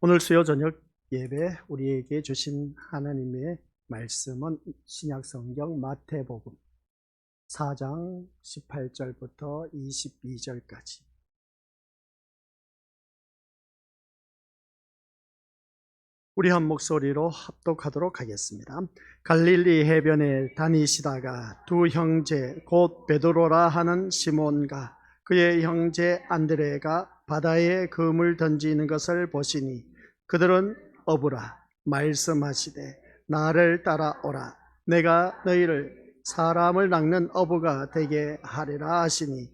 오늘 수요 저녁 예배 우리에게 주신 하나님의 말씀은 신약성경 마태복음 4장 18절부터 22절까지. 우리 한 목소리로 합독하도록 하겠습니다. 갈릴리 해변에 다니시다가 두 형제 곧 베드로라 하는 시몬과 그의 형제 안드레가 바다에 그물 던지는 것을 보시니 그들은 어부라 말씀하시되 나를 따라오라 내가 너희를 사람을 낚는 어부가 되게 하리라 하시니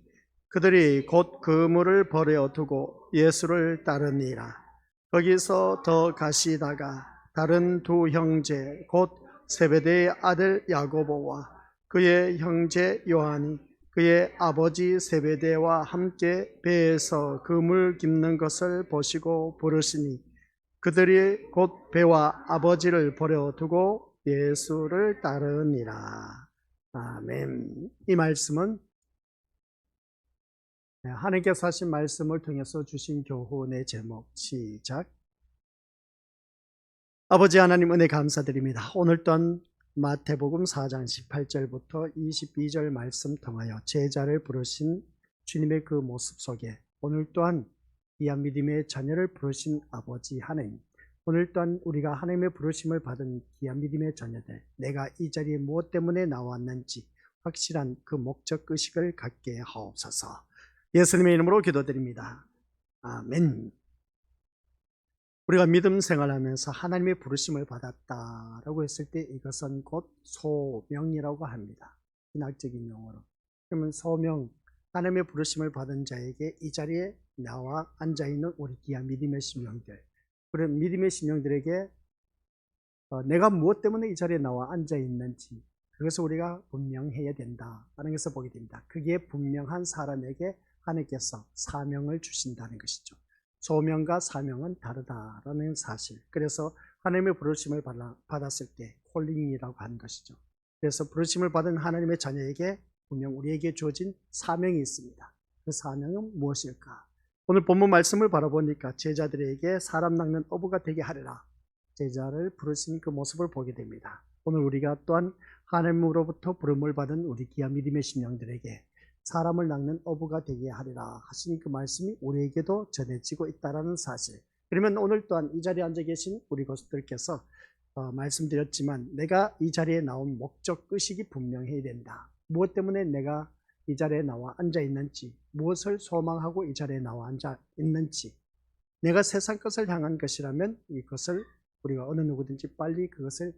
그들이 곧 그물을 버려두고 예수를 따르니라. 거기서 더 가시다가 다른 두 형제 곧 세베대의 아들 야고보와 그의 형제 요한이 그의 아버지 세베대와 함께 배에서 그물 깁는 것을 보시고 부르시니 그들이 곧 배와 아버지를 버려두고 예수를 따르니라. 아멘. 이 말씀은 하나님께서 하신 말씀을 통해서 주신 교훈의 제목, 시작. 아버지 하나님 은혜 감사드립니다. 오늘 또한 마태복음 4장 18절부터 22절 말씀 통하여 제자를 부르신 주님의 그 모습 속에 오늘 또한 귀한 믿음의 자녀를 부르신 아버지 하나님, 오늘 또한 우리가 하나님의 부르심을 받은 귀한 믿음의 자녀들, 내가 이 자리에 무엇 때문에 나왔는지 확실한 그 목적 의식을 갖게 하옵소서. 예수님의 이름으로 기도드립니다. 아멘. 우리가 믿음 생활하면서 하나님의 부르심을 받았다라고 했을 때 이것은 곧 소명이라고 합니다. 신학적인 용어로. 그러면 소명, 하나님의 부르심을 받은 자에게 이 자리에 나와 앉아있는 우리 귀한 믿음의 심령들, 그런 믿음의 심령들에게 내가 무엇 때문에 이 자리에 나와 앉아있는지 그것을 우리가 분명해야 된다라는 것을 보게 됩니다. 그게 분명한 사람에게 하나님께서 사명을 주신다는 것이죠. 소명과 사명은 다르다라는 사실. 그래서 하나님의 부르심을 받았을 때 콜링이라고 하는 것이죠. 그래서 부르심을 받은 하나님의 자녀에게 분명 우리에게 주어진 사명이 있습니다. 그 사명은 무엇일까? 오늘 본문 말씀을 바라보니까 제자들에게 사람 낚는 어부가 되게 하리라. 제자를 부르신 그 모습을 보게 됩니다. 오늘 우리가 또한 하나님으로부터 부름을 받은 우리 귀한 믿음의 심령들에게 사람을 낚는 어부가 되게 하리라 하신 그 말씀이 우리에게도 전해지고 있다는 사실. 그러면 오늘 또한 이 자리에 앉아 계신 우리 것들께서 말씀드렸지만 내가 이 자리에 나온 목적 의식이 분명해야 된다. 무엇 때문에 내가 이 자리에 나와 앉아 있는지, 무엇을 소망하고 이 자리에 나와 앉아 있는지, 내가 세상 것을 향한 것이라면 이것을 우리가 어느 누구든지 빨리 그것을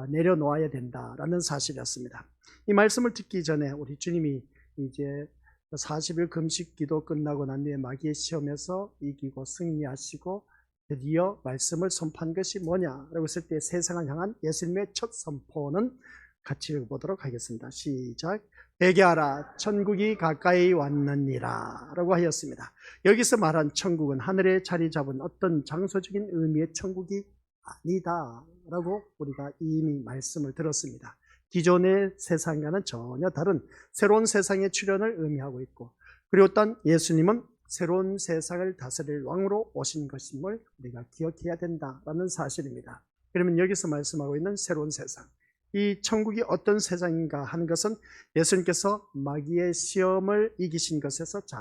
내려놓아야 된다라는 사실이었습니다. 이 말씀을 듣기 전에 우리 주님이 이제 40일 금식 기도 끝나고 난 뒤에 마귀의 시험에서 이기고 승리하시고 드디어 말씀을 선포한 것이 뭐냐라고 했을 때 세상을 향한 예수님의 첫 선포는 같이 읽어보도록 하겠습니다. 시작. 회개하라 천국이 가까이 왔느니라 라고 하였습니다. 여기서 말한 천국은 하늘에 자리 잡은 어떤 장소적인 의미의 천국이 아니다 라고 우리가 이미 말씀을 들었습니다. 기존의 세상과는 전혀 다른 새로운 세상의 출현을 의미하고 있고, 그리고 또한 예수님은 새로운 세상을 다스릴 왕으로 오신 것임을 우리가 기억해야 된다라는 사실입니다. 그러면 여기서 말씀하고 있는 새로운 세상, 이 천국이 어떤 세상인가 하는 것은 예수님께서 마귀의 시험을 이기신 것에서 잘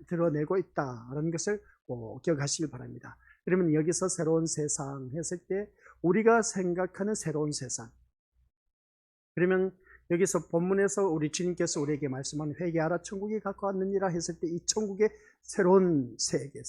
드러내고 있다는 것을 꼭 기억하시기 바랍니다. 그러면 여기서 새로운 세상 했을 때 우리가 생각하는 새로운 세상, 그러면 여기서 본문에서 우리 주님께서 우리에게 말씀한 회개하라 천국이 가까웠느니라 했을 때 이 천국의 새로운 세계,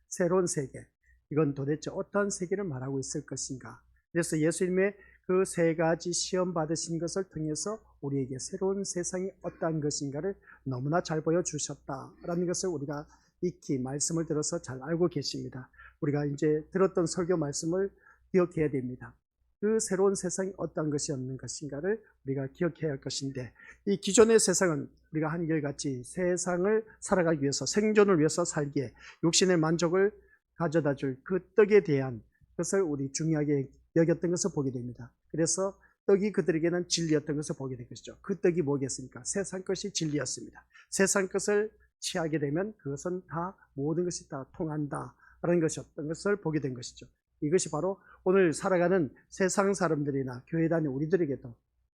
새로운 세계, 이건 도대체 어떠한 세계를 말하고 있을 것인가? 그래서 예수님의 그 세 가지 시험 받으신 것을 통해서 우리에게 새로운 세상이 어떠한 것인가를 너무나 잘 보여주셨다라는 것을 우리가 익히 말씀을 들어서 잘 알고 계십니다. 우리가 이제 들었던 설교 말씀을 기억해야 됩니다. 그 새로운 세상이 어떤 것이었는 것인가를 우리가 기억해야 할 것인데, 이 기존의 세상은 우리가 한결같이 세상을 살아가기 위해서, 생존을 위해서 살기에 육신의 만족을 가져다 줄 그 떡에 대한 것을 우리 중요하게 여겼던 것을 보게 됩니다. 그래서 떡이 그들에게는 진리였던 것을 보게 된 것이죠. 그 떡이 뭐겠습니까? 세상 것이 진리였습니다. 세상 것을 취하게 되면 그것은 다 모든 것이 다 통한다 있다라는 것이었던 것을 보게 된 것이죠. 이것이 바로 오늘 살아가는 세상 사람들이나 교회 다니는 우리들에게도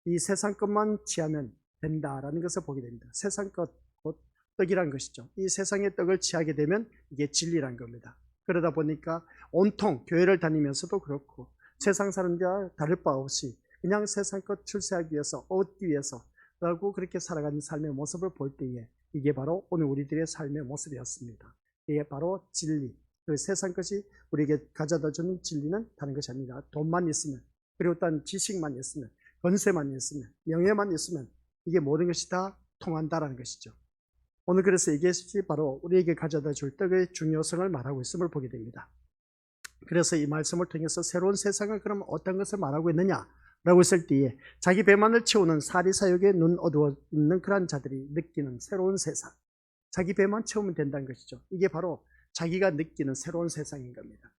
이 세상 것만 취하면 된다라는 것을 보게 됩니다. 세상 것, 곧 떡이란 것이죠. 이 세상의 떡을 취하게 되면 이게 진리란 겁니다. 그러다 보니까 온통 교회를 다니면서도 그렇고 세상 사람들과 다를 바 없이 그냥 세상 것 출세하기 위해서, 얻기 위해서라고 그렇게 살아가는 삶의 모습을 볼 때에 이게 바로 오늘 우리들의 삶의 모습이었습니다. 이게 바로 진리, 그 세상 것이 우리에게 가져다 주는 진리는 다른 것이 아니라 돈만 있으면, 그리고 또한 지식만 있으면, 권세만 있으면, 명예만 있으면 이게 모든 것이 다 통한다라는 것이죠. 오늘 그래서 이것이 바로 우리에게 가져다 줄 떡의 중요성을 말하고 있음을 보게 됩니다. 그래서 이 말씀을 통해서 새로운 세상을 그럼 어떤 것을 말하고 있느냐라고 했을 때에 자기 배만을 채우는 사리사욕에 눈 어두워 있는 그러한 자들이 느끼는 새로운 세상, 자기 배만 채우면 된다는 것이죠. 이게 바로 자기가 느끼는 새로운 세상인 겁니다.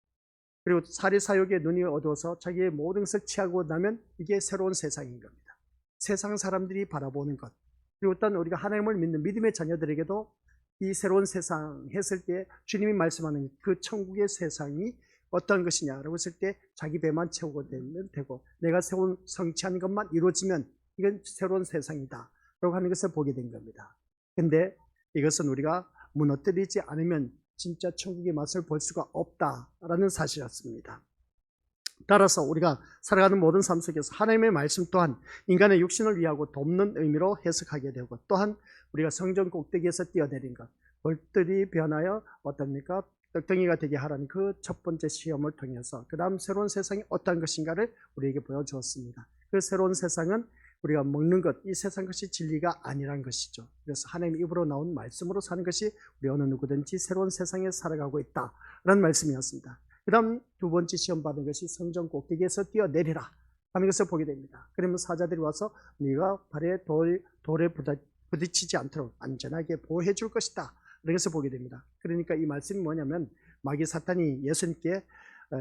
그리고 사리사욕에 눈이 어두워서 자기의 모든 것을 취하고 나면 이게 새로운 세상인 겁니다. 세상 사람들이 바라보는 것, 그리고 또한 우리가 하나님을 믿는 믿음의 자녀들에게도 이 새로운 세상 했을 때 주님이 말씀하는 그 천국의 세상이 어떤 것이냐라고 했을 때 자기 배만 채우고 되면 되고 내가 세운 성취한 것만 이루어지면 이건 새로운 세상이다 라고 하는 것을 보게 된 겁니다. 근데 이것은 우리가 무너뜨리지 않으면 진짜 천국의 맛을 볼 수가 없다라는 사실이었습니다. 따라서 우리가 살아가는 모든 삶 속에서 하나님의 말씀 또한 인간의 육신을 위하고 돕는 의미로 해석하게 되고, 또한 우리가 성전 꼭대기에서 뛰어내린 것, 벌들이 변하여 어떻습니까? 떡덩이가 되게 하라는 그 첫 번째 시험을 통해서 그 다음 새로운 세상이 어떤 것인가를 우리에게 보여주었습니다. 그 새로운 세상은 우리가 먹는 것, 이 세상 것이 진리가 아니란 것이죠. 그래서 하나님 입으로 나온 말씀으로 사는 것이 우리 어느 누구든지 새로운 세상에 살아가고 있다라는 말씀이었습니다. 그 다음 두 번째 시험 받은 것이 성전 꼭대기에서 뛰어내리라 하는 것을 보게 됩니다. 그러면 사자들이 와서 네가 발에 돌에 부딪히지 않도록 안전하게 보호해 줄 것이다 이런 것을 보게 됩니다. 그러니까 이 말씀이 뭐냐면 마귀 사탄이 예수님께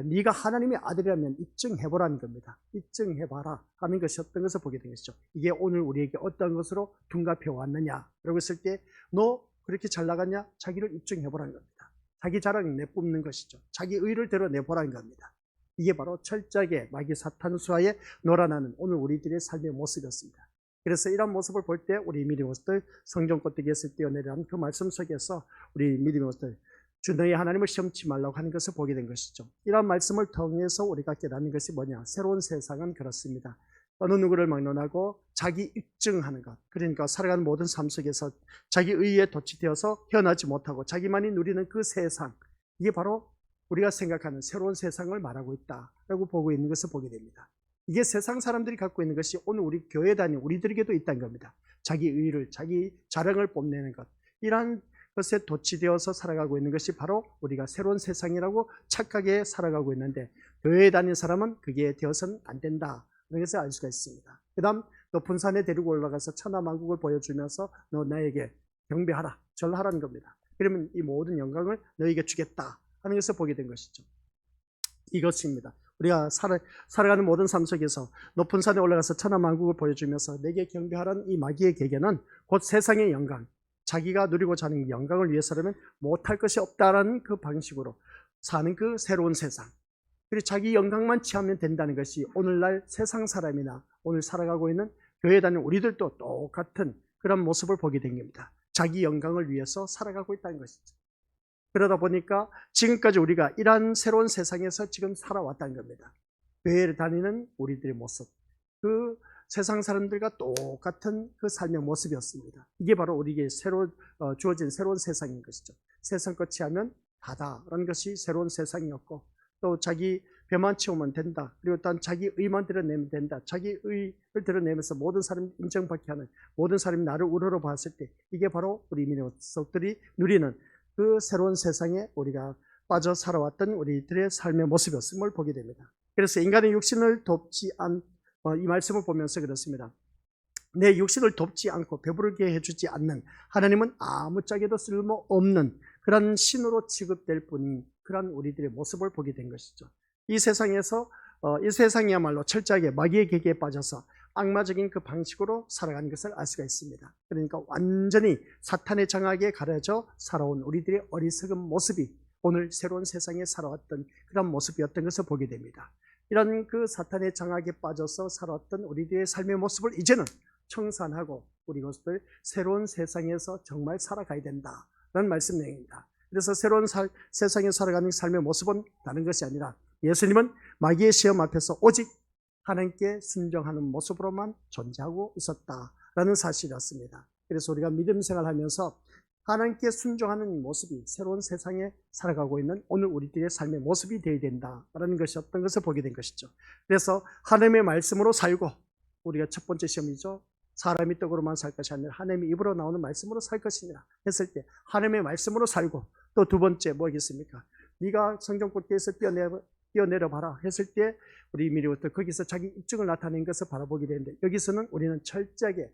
네가 하나님의 아들이라면 입증해보라는 겁니다. 입증해봐라 하는 것이었던 것을 보게 된 것이죠. 이게 오늘 우리에게 어떤 것으로 둔갑해 왔느냐라고 했을 때 너 그렇게 잘 나갔냐? 자기를 입증해보라는 겁니다. 자기 자랑 내뿜는 것이죠. 자기 의를 드러내보라는 겁니다. 이게 바로 철저하게 마귀 사탄 수하에 놀아나는 오늘 우리들의 삶의 모습이었습니다. 그래서 이런 모습을 볼 때 우리 믿음의 모습들 성전 꼭대기에서 뛰어내려는 그 말씀 속에서 우리 믿음의 모습들 주 너희 하나님을 시험치 말라고 하는 것을 보게 된 것이죠. 이런 말씀을 통해서 우리가 깨닫는 것이 뭐냐? 새로운 세상은 그렇습니다. 어느 누구를 막론하고 자기 입증하는 것, 그러니까 살아가는 모든 삶 속에서 자기 의에 도취되어서 헤어나지 못하고 자기만이 누리는 그 세상, 이게 바로 우리가 생각하는 새로운 세상을 말하고 있다라고 보고 있는 것을 보게 됩니다. 이게 세상 사람들이 갖고 있는 것이 오늘 우리 교회 다니는 우리들에게도 있다는 겁니다. 자기 의를, 자기 자랑을 뽐내는 것, 이러한 것에 도취되어서 살아가고 있는 것이 바로 우리가 새로운 세상이라고 착하게 살아가고 있는데, 교회에 다니는 사람은 그게 되어서는 안 된다 그런 것을 알 수가 있습니다. 그 다음 높은 산에 데리고 올라가서 천하만국을 보여주면서 너 나에게 경배하라, 절하라는 겁니다. 그러면 이 모든 영광을 너에게 주겠다 하는 것을 보게 된 것이죠. 이것입니다. 우리가 살아가는 모든 삶 속에서 높은 산에 올라가서 천하만국을 보여주면서 내게 경배하라는 이 마귀의 계계는 곧 세상의 영광, 자기가 누리고자 하는 영광을 위해서라면 못할 것이 없다라는 그 방식으로 사는 그 새로운 세상, 그리고 자기 영광만 취하면 된다는 것이 오늘날 세상 사람이나 오늘 살아가고 있는 교회 다니는 우리들도 똑같은 그런 모습을 보게 된 겁니다. 자기 영광을 위해서 살아가고 있다는 것이죠. 그러다 보니까 지금까지 우리가 이러한 새로운 세상에서 지금 살아왔다는 겁니다. 교회를 다니는 우리들의 모습, 그 세상 사람들과 똑같은 그 삶의 모습이었습니다. 이게 바로 우리에게 주어진 새로운 세상인 것이죠. 세상 것 취하면 다다라는 것이 새로운 세상이었고, 또 자기 배만 채우면 된다, 그리고 또한 자기 의만 드러내면 된다, 자기 의를 드러내면서 모든 사람이 인정받게 하는, 모든 사람이 나를 우러러 봤을 때 이게 바로 우리 민족들이 누리는 그 새로운 세상에 우리가 빠져 살아왔던 우리들의 삶의 모습이었음을 보게 됩니다. 그래서 인간의 육신을 돕지 이 말씀을 보면서 그렇습니다. 내 육신을 돕지 않고 배부르게 해주지 않는 하나님은 아무짝에도 쓸모없는 그런 신으로 취급될 뿐인 그런 우리들의 모습을 보게 된 것이죠. 이 세상에서 이 세상이야말로 철저하게 마귀의 계계에 빠져서 악마적인 그 방식으로 살아가는 것을 알 수가 있습니다. 그러니까 완전히 사탄의 장악에 가려져 살아온 우리들의 어리석은 모습이 오늘 새로운 세상에 살아왔던 그런 모습이었던 것을 보게 됩니다. 이런 그 사탄의 장악에 빠져서 살아왔던 우리들의 삶의 모습을 이제는 청산하고 우리 것들 새로운 세상에서 정말 살아가야 된다라는 말씀 내용입니다. 그래서 새로운 세상에 살아가는 삶의 모습은 다른 것이 아니라 예수님은 마귀의 시험 앞에서 오직 하나님께 순종하는 모습으로만 존재하고 있었다라는 사실이었습니다. 그래서 우리가 믿음 생활하면서 하나님께 순종하는 모습이 새로운 세상에 살아가고 있는 오늘 우리들의 삶의 모습이 되어야 된다라는 것이었던 것을 보게 된 것이죠. 그래서 하나님의 말씀으로 살고, 우리가 첫 번째 시험이죠. 사람이 떡으로만 살 것이 아니라 하나님의 입으로 나오는 말씀으로 살 것이니라 했을 때 하나님의 말씀으로 살고, 또 두 번째 뭐겠습니까? 네가 성경 꼭대기에서 뛰어내려 봐라 했을 때 우리 미리부터 거기서 자기 입증을 나타낸 것을 바라보게 되는데, 여기서는 우리는 철저하게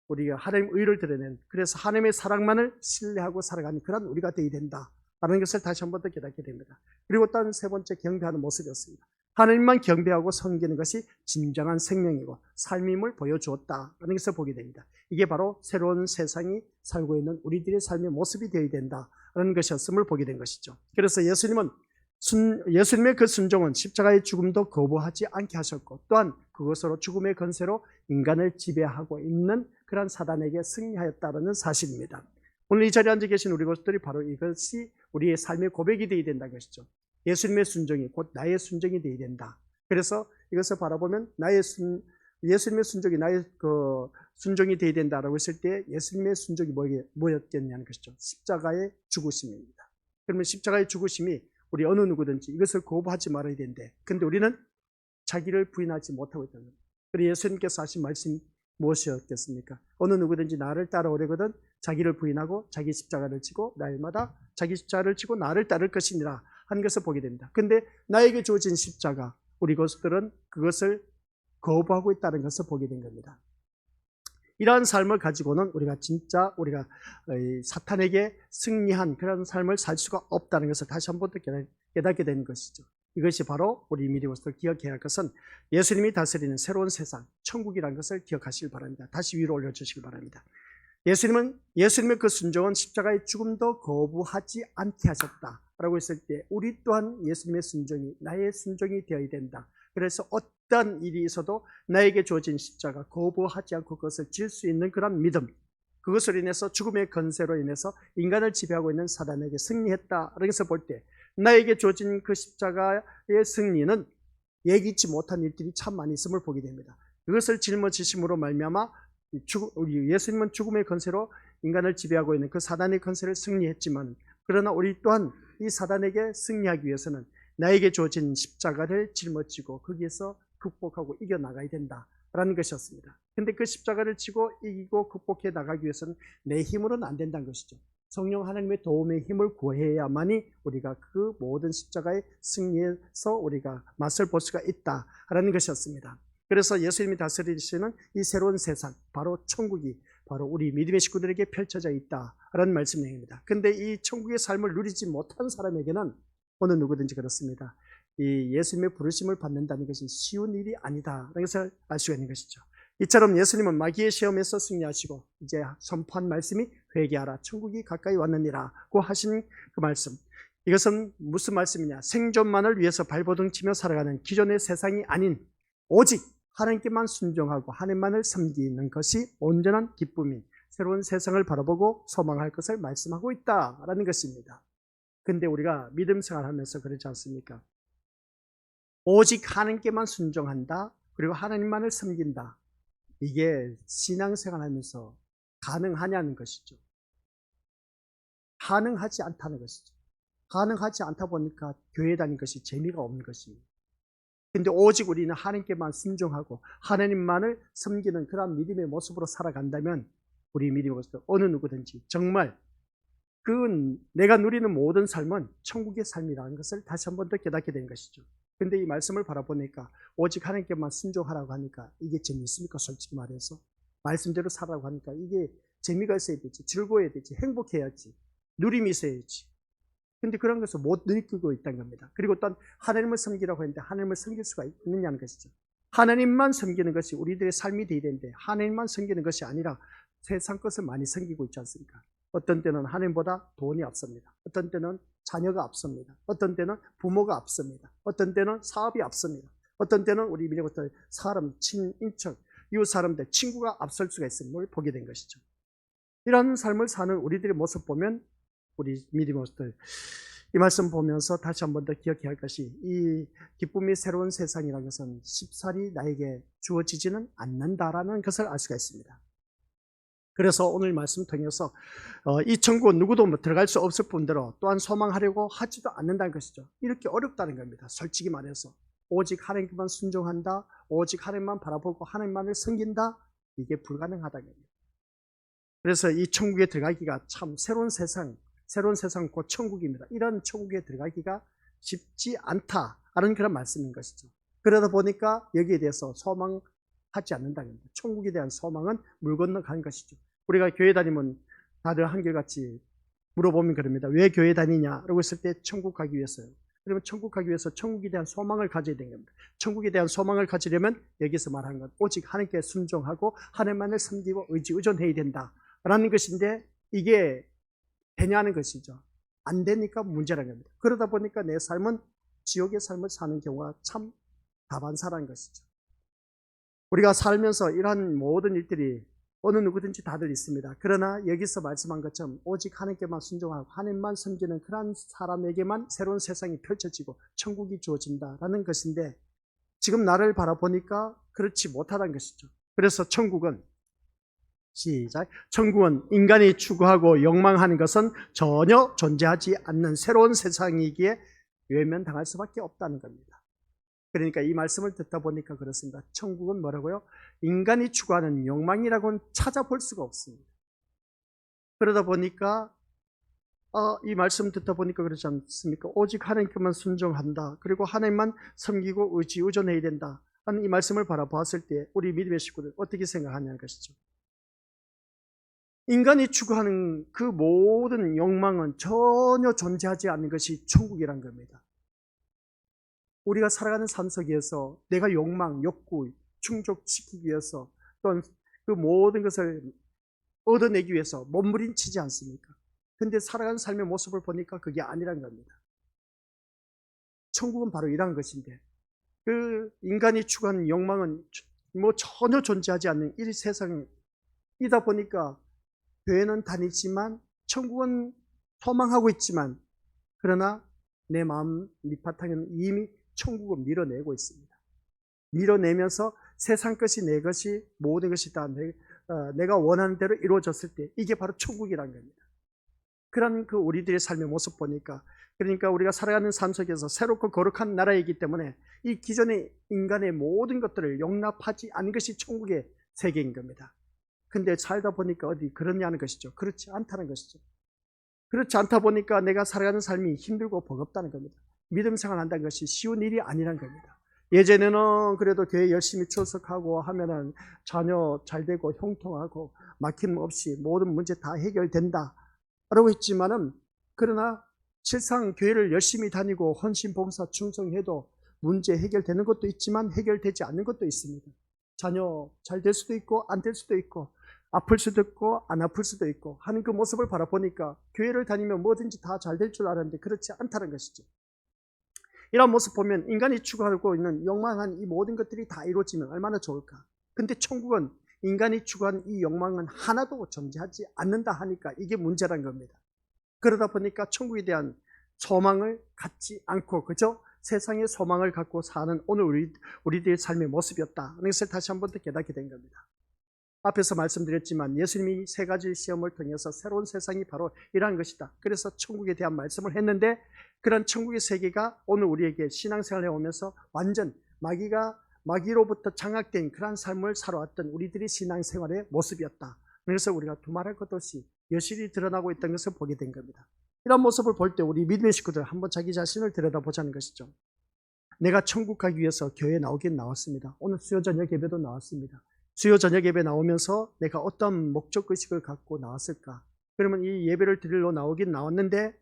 우리가 하나님의 의를 드러낸, 그래서 하나님의 사랑만을 신뢰하고 살아가는 그런 우리가 되어야 된다라는 것을 다시 한 번 더 깨닫게 됩니다. 그리고 또 세 번째 경배하는 모습이었습니다. 하나님만 경배하고 섬기는 것이 진정한 생명이고 삶임을 보여주었다라는 것을 보게 됩니다. 이게 바로 새로운 세상이 살고 있는 우리들의 삶의 모습이 되어야 된다라는 것이었음을 보게 된 것이죠. 그래서 예수님의 그 순종은 십자가의 죽음도 거부하지 않게 하셨고, 또한 그것으로 죽음의 권세로 인간을 지배하고 있는 그런 사단에게 승리하였다는 사실입니다. 오늘 이 자리에 앉아 계신 우리 것들이 바로 이것이 우리의 삶의 고백이 되어야 된다는 것이죠. 예수님의 순종이 곧 나의 순종이 되어야 된다. 그래서 이것을 바라보면 예수님의 순종이 나의 순종이 되어야 된다라고 했을 때 예수님의 순종이 뭐였겠냐는 것이죠. 십자가의 죽으심입니다. 그러면 십자가의 죽으심이 우리 어느 누구든지 이것을 거부하지 말아야 되는데, 근데 우리는 자기를 부인하지 못하고 있다는 겁니다. 그리고 예수님께서 하신 말씀이 무엇이었겠습니까? 어느 누구든지 나를 따라오려거든 자기를 부인하고 자기 십자가를 지고 날마다 자기 십자가를 지고 나를 따를 것이니라 한 것을 보게 됩니다. 근데 나에게 주어진 십자가, 우리 것들은 그것을 거부하고 있다는 것을 보게 된 겁니다. 이러한 삶을 가지고는 우리가 사탄에게 승리한 그런 삶을 살 수가 없다는 것을 다시 한 번 더 깨닫게 된 것이죠. 이것이 바로 우리 미리고스도 기억해야 할 것은 예수님이 다스리는 새로운 세상, 천국이라는 것을 기억하시길 바랍니다. 다시 위로 올려주시길 바랍니다. 예수님의 그 순종은 십자가의 죽음도 거부하지 않게 하셨다라고 했을 때 우리 또한 예수님의 순종이 나의 순종이 되어야 된다. 그래서 어떤 일이 있어도 나에게 주어진 십자가 거부하지 않고 그것을 질 수 있는 그런 믿음, 그것을 인해서 죽음의 권세로 인해서 인간을 지배하고 있는 사단에게 승리했다라는 것을 볼 때 나에게 주어진 그 십자가의 승리는 예기치 못한 일들이 참 많이 있음을 보게 됩니다. 그것을 짊어지심으로 말미암아 우리 예수님은 죽음의 권세로 인간을 지배하고 있는 그 사단의 권세를 승리했지만, 그러나 우리 또한 이 사단에게 승리하기 위해서는 나에게 주어진 십자가를 짊어지고 거기에서 극복하고 이겨나가야 된다라는 것이었습니다. 근데 그 십자가를 지고 이기고 극복해 나가기 위해서는 내 힘으로는 안 된다는 것이죠. 성령 하나님의 도움의 힘을 구해야만이 우리가 그 모든 십자가의 승리에서 우리가 맛을 볼 수가 있다라는 것이었습니다. 그래서 예수님이 다스리시는 이 새로운 세상, 바로 천국이 바로 우리 믿음의 식구들에게 펼쳐져 있다라는 말씀 내용입니다. 근데 이 천국의 삶을 누리지 못한 사람에게는 어느 누구든지 그렇습니다. 이 예수님의 부르심을 받는다는 것이 쉬운 일이 아니다라는 것을 알 수가 있는 것이죠. 이처럼 예수님은 마귀의 시험에서 승리하시고 이제 선포한 말씀이 회개하라, 천국이 가까이 왔느니라고 하신 그 말씀, 이것은 무슨 말씀이냐? 생존만을 위해서 발버둥 치며 살아가는 기존의 세상이 아닌 오직 하나님께만 순종하고 하나님만을 섬기는 것이 온전한 기쁨인 새로운 세상을 바라보고 소망할 것을 말씀하고 있다라는 것입니다. 근데 우리가 믿음 생활하면서 그렇지 않습니까? 오직 하나님께만 순종한다, 그리고 하나님만을 섬긴다, 이게 신앙생활하면서 가능하냐는 것이죠. 가능하지 않다는 것이죠. 가능하지 않다 보니까 교회 다니는 것이 재미가 없는 것입니다. 근데 오직 우리는 하나님께만 순종하고 하나님만을 섬기는 그런 믿음의 모습으로 살아간다면 우리 믿음의 모습 어느 누구든지 정말 내가 누리는 모든 삶은 천국의 삶이라는 것을 다시 한 번 더 깨닫게 된 것이죠. 근데 이 말씀을 바라보니까 오직 하나님께만 순종하라고 하니까 이게 재미있습니까? 솔직히 말해서 말씀대로 살라고 하니까 이게 재미가 있어야 되지, 즐거워야 되지, 행복해야지, 누림이 있어야지. 근데 그런 것을 못 느끼고 있다는 겁니다. 그리고 또 하나님을 섬기라고 했는데 하나님을 섬길 수가 있느냐는 것이죠. 하나님만 섬기는 것이 우리들의 삶이 되어야 되는데 하나님만 섬기는 것이 아니라 세상 것을 많이 섬기고 있지 않습니까? 어떤 때는 하나님보다 돈이 앞섭니다. 어떤 때는 자녀가 앞섭니다. 어떤 때는 부모가 앞섭니다. 어떤 때는 사업이 앞섭니다. 어떤 때는 우리 미래부터 사람, 친인척, 이웃 사람들, 친구가 앞설 수가 있음을 걸 보게 된 것이죠. 이런 삶을 사는 우리들의 모습 보면 우리 미리 모습들 이 말씀 보면서 다시 한 번 더 기억해야 할 것이 이 기쁨이 새로운 세상이라는 것은 쉽사리 나에게 주어지지는 않는다라는 것을 알 수가 있습니다. 그래서 오늘 말씀 통해서 이 천국은 누구도 들어갈 수 없을 뿐더러 또한 소망하려고 하지도 않는다는 것이죠. 이렇게 어렵다는 겁니다. 솔직히 말해서 오직 하나님께만 순종한다, 오직 하나님만 바라보고 하나님만을 섬긴다, 이게 불가능하다는 겁니다. 그래서 이 천국에 들어가기가 참 새로운 세상 곧 천국입니다. 이런 천국에 들어가기가 쉽지 않다라는 그런 말씀인 것이죠. 그러다 보니까 여기에 대해서 소망하지 않는다는 겁니다. 천국에 대한 소망은 물 건너가는 것이죠. 우리가 교회 다니면 다들 한결같이 물어보면 그럽니다. 왜 교회 다니냐라고 했을 때 천국 가기 위해서요. 그러면 천국 가기 위해서 천국에 대한 소망을 가져야 되는 겁니다. 천국에 대한 소망을 가지려면 여기서 말하는 건 오직 하나님께 순종하고 하나님만을 섬기고 의존해야 된다라는 것인데 이게 되냐는 것이죠. 안 되니까 문제라는 겁니다. 그러다 보니까 내 삶은 지옥의 삶을 사는 경우가 참 다반사라는 것이죠. 우리가 살면서 이러한 모든 일들이 어느 누구든지 다들 있습니다. 그러나 여기서 말씀한 것처럼 오직 하나님께만 순종하고 하나님만 섬기는 그런 사람에게만 새로운 세상이 펼쳐지고 천국이 주어진다라는 것인데 지금 나를 바라보니까 그렇지 못하다는 것이죠. 그래서 천국은 천국은 인간이 추구하고 욕망하는 것은 전혀 존재하지 않는 새로운 세상이기에 외면당할 수밖에 없다는 겁니다. 그러니까 이 말씀을 듣다 보니까 그렇습니다. 천국은 뭐라고요? 인간이 추구하는 욕망이라고는 찾아볼 수가 없습니다. 그러다 보니까 이 말씀 듣다 보니까 그렇지 않습니까? 오직 하나님께만 순종한다. 그리고 하나님만 섬기고 의존해야 된다 하는 이 말씀을 바라보았을 때 우리 믿음의 식구들 어떻게 생각하냐는 것이죠. 인간이 추구하는 그 모든 욕망은 전혀 존재하지 않는 것이 천국이란 겁니다. 우리가 살아가는 삶 속에서 내가 욕망, 욕구 충족시키기 위해서 또는 그 모든 것을 얻어내기 위해서 몸부림치지 않습니까? 근데 살아가는 삶의 모습을 보니까 그게 아니란 겁니다. 천국은 바로 이런 것인데 그 인간이 추구하는 욕망은 전혀 존재하지 않는 이 세상이다 보니까 교회는 다니지만 천국은 소망하고 있지만 그러나 내 마음 밑바탕에는 이미 천국을 밀어내고 있습니다. 밀어내면서 세상 것이 내 것이 모든 것이 다 내가 원하는 대로 이루어졌을 때 이게 바로 천국이라는 겁니다. 그런 그 우리들의 삶의 모습 보니까 그러니까 우리가 살아가는 삶 속에서 새롭고 거룩한 나라이기 때문에 이 기존의 인간의 모든 것들을 용납하지 않은 것이 천국의 세계인 겁니다. 근데 살다 보니까 어디 그러냐는 것이죠. 그렇지 않다는 것이죠. 그렇지 않다 보니까 내가 살아가는 삶이 힘들고 버겁다는 겁니다. 믿음 생활한다는 것이 쉬운 일이 아니라는 겁니다. 예전에는 그래도 교회 열심히 출석하고 하면은 자녀 잘 되고 형통하고 막힘 없이 모든 문제 다 해결된다 라고 했지만은 그러나 실상 교회를 열심히 다니고 헌신 봉사 충성해도 문제 해결되는 것도 있지만 해결되지 않는 것도 있습니다. 자녀 잘 될 수도 있고 안 될 수도 있고 아플 수도 있고 안 아플 수도 있고 하는 그 모습을 바라보니까 교회를 다니면 뭐든지 다 잘 될 줄 알았는데 그렇지 않다는 것이죠. 이런 모습 보면 인간이 추구하고 있는 욕망한 이 모든 것들이 다 이루어지면 얼마나 좋을까. 근데 천국은 인간이 추구하는 이 욕망은 하나도 존재하지 않는다 하니까 이게 문제란 겁니다. 그러다 보니까 천국에 대한 소망을 갖지 않고 그저 세상의 소망을 갖고 사는 오늘 우리들의 삶의 모습이었다. 그것을 다시 한 번 더 깨닫게 된 겁니다. 앞에서 말씀드렸지만 예수님이 세 가지 시험을 통해서 새로운 세상이 바로 이러한 것이다. 그래서 천국에 대한 말씀을 했는데 그런 천국의 세계가 오늘 우리에게 신앙생활을 해오면서 완전 마귀로부터 장악된 그러한 삶을 살아왔던 우리들의 신앙생활의 모습이었다. 그래서 우리가 두말할 것 없이 여실히 드러나고 있던 것을 보게 된 겁니다. 이런 모습을 볼 때 우리 믿음의 식구들 한번 자기 자신을 들여다보자는 것이죠. 내가 천국 가기 위해서 교회에 나오긴 나왔습니다. 오늘 수요 저녁 예배도 나왔습니다. 수요 저녁 예배 나오면서 내가 어떤 목적의식을 갖고 나왔을까? 그러면 이 예배를 드리러 나오긴 나왔는데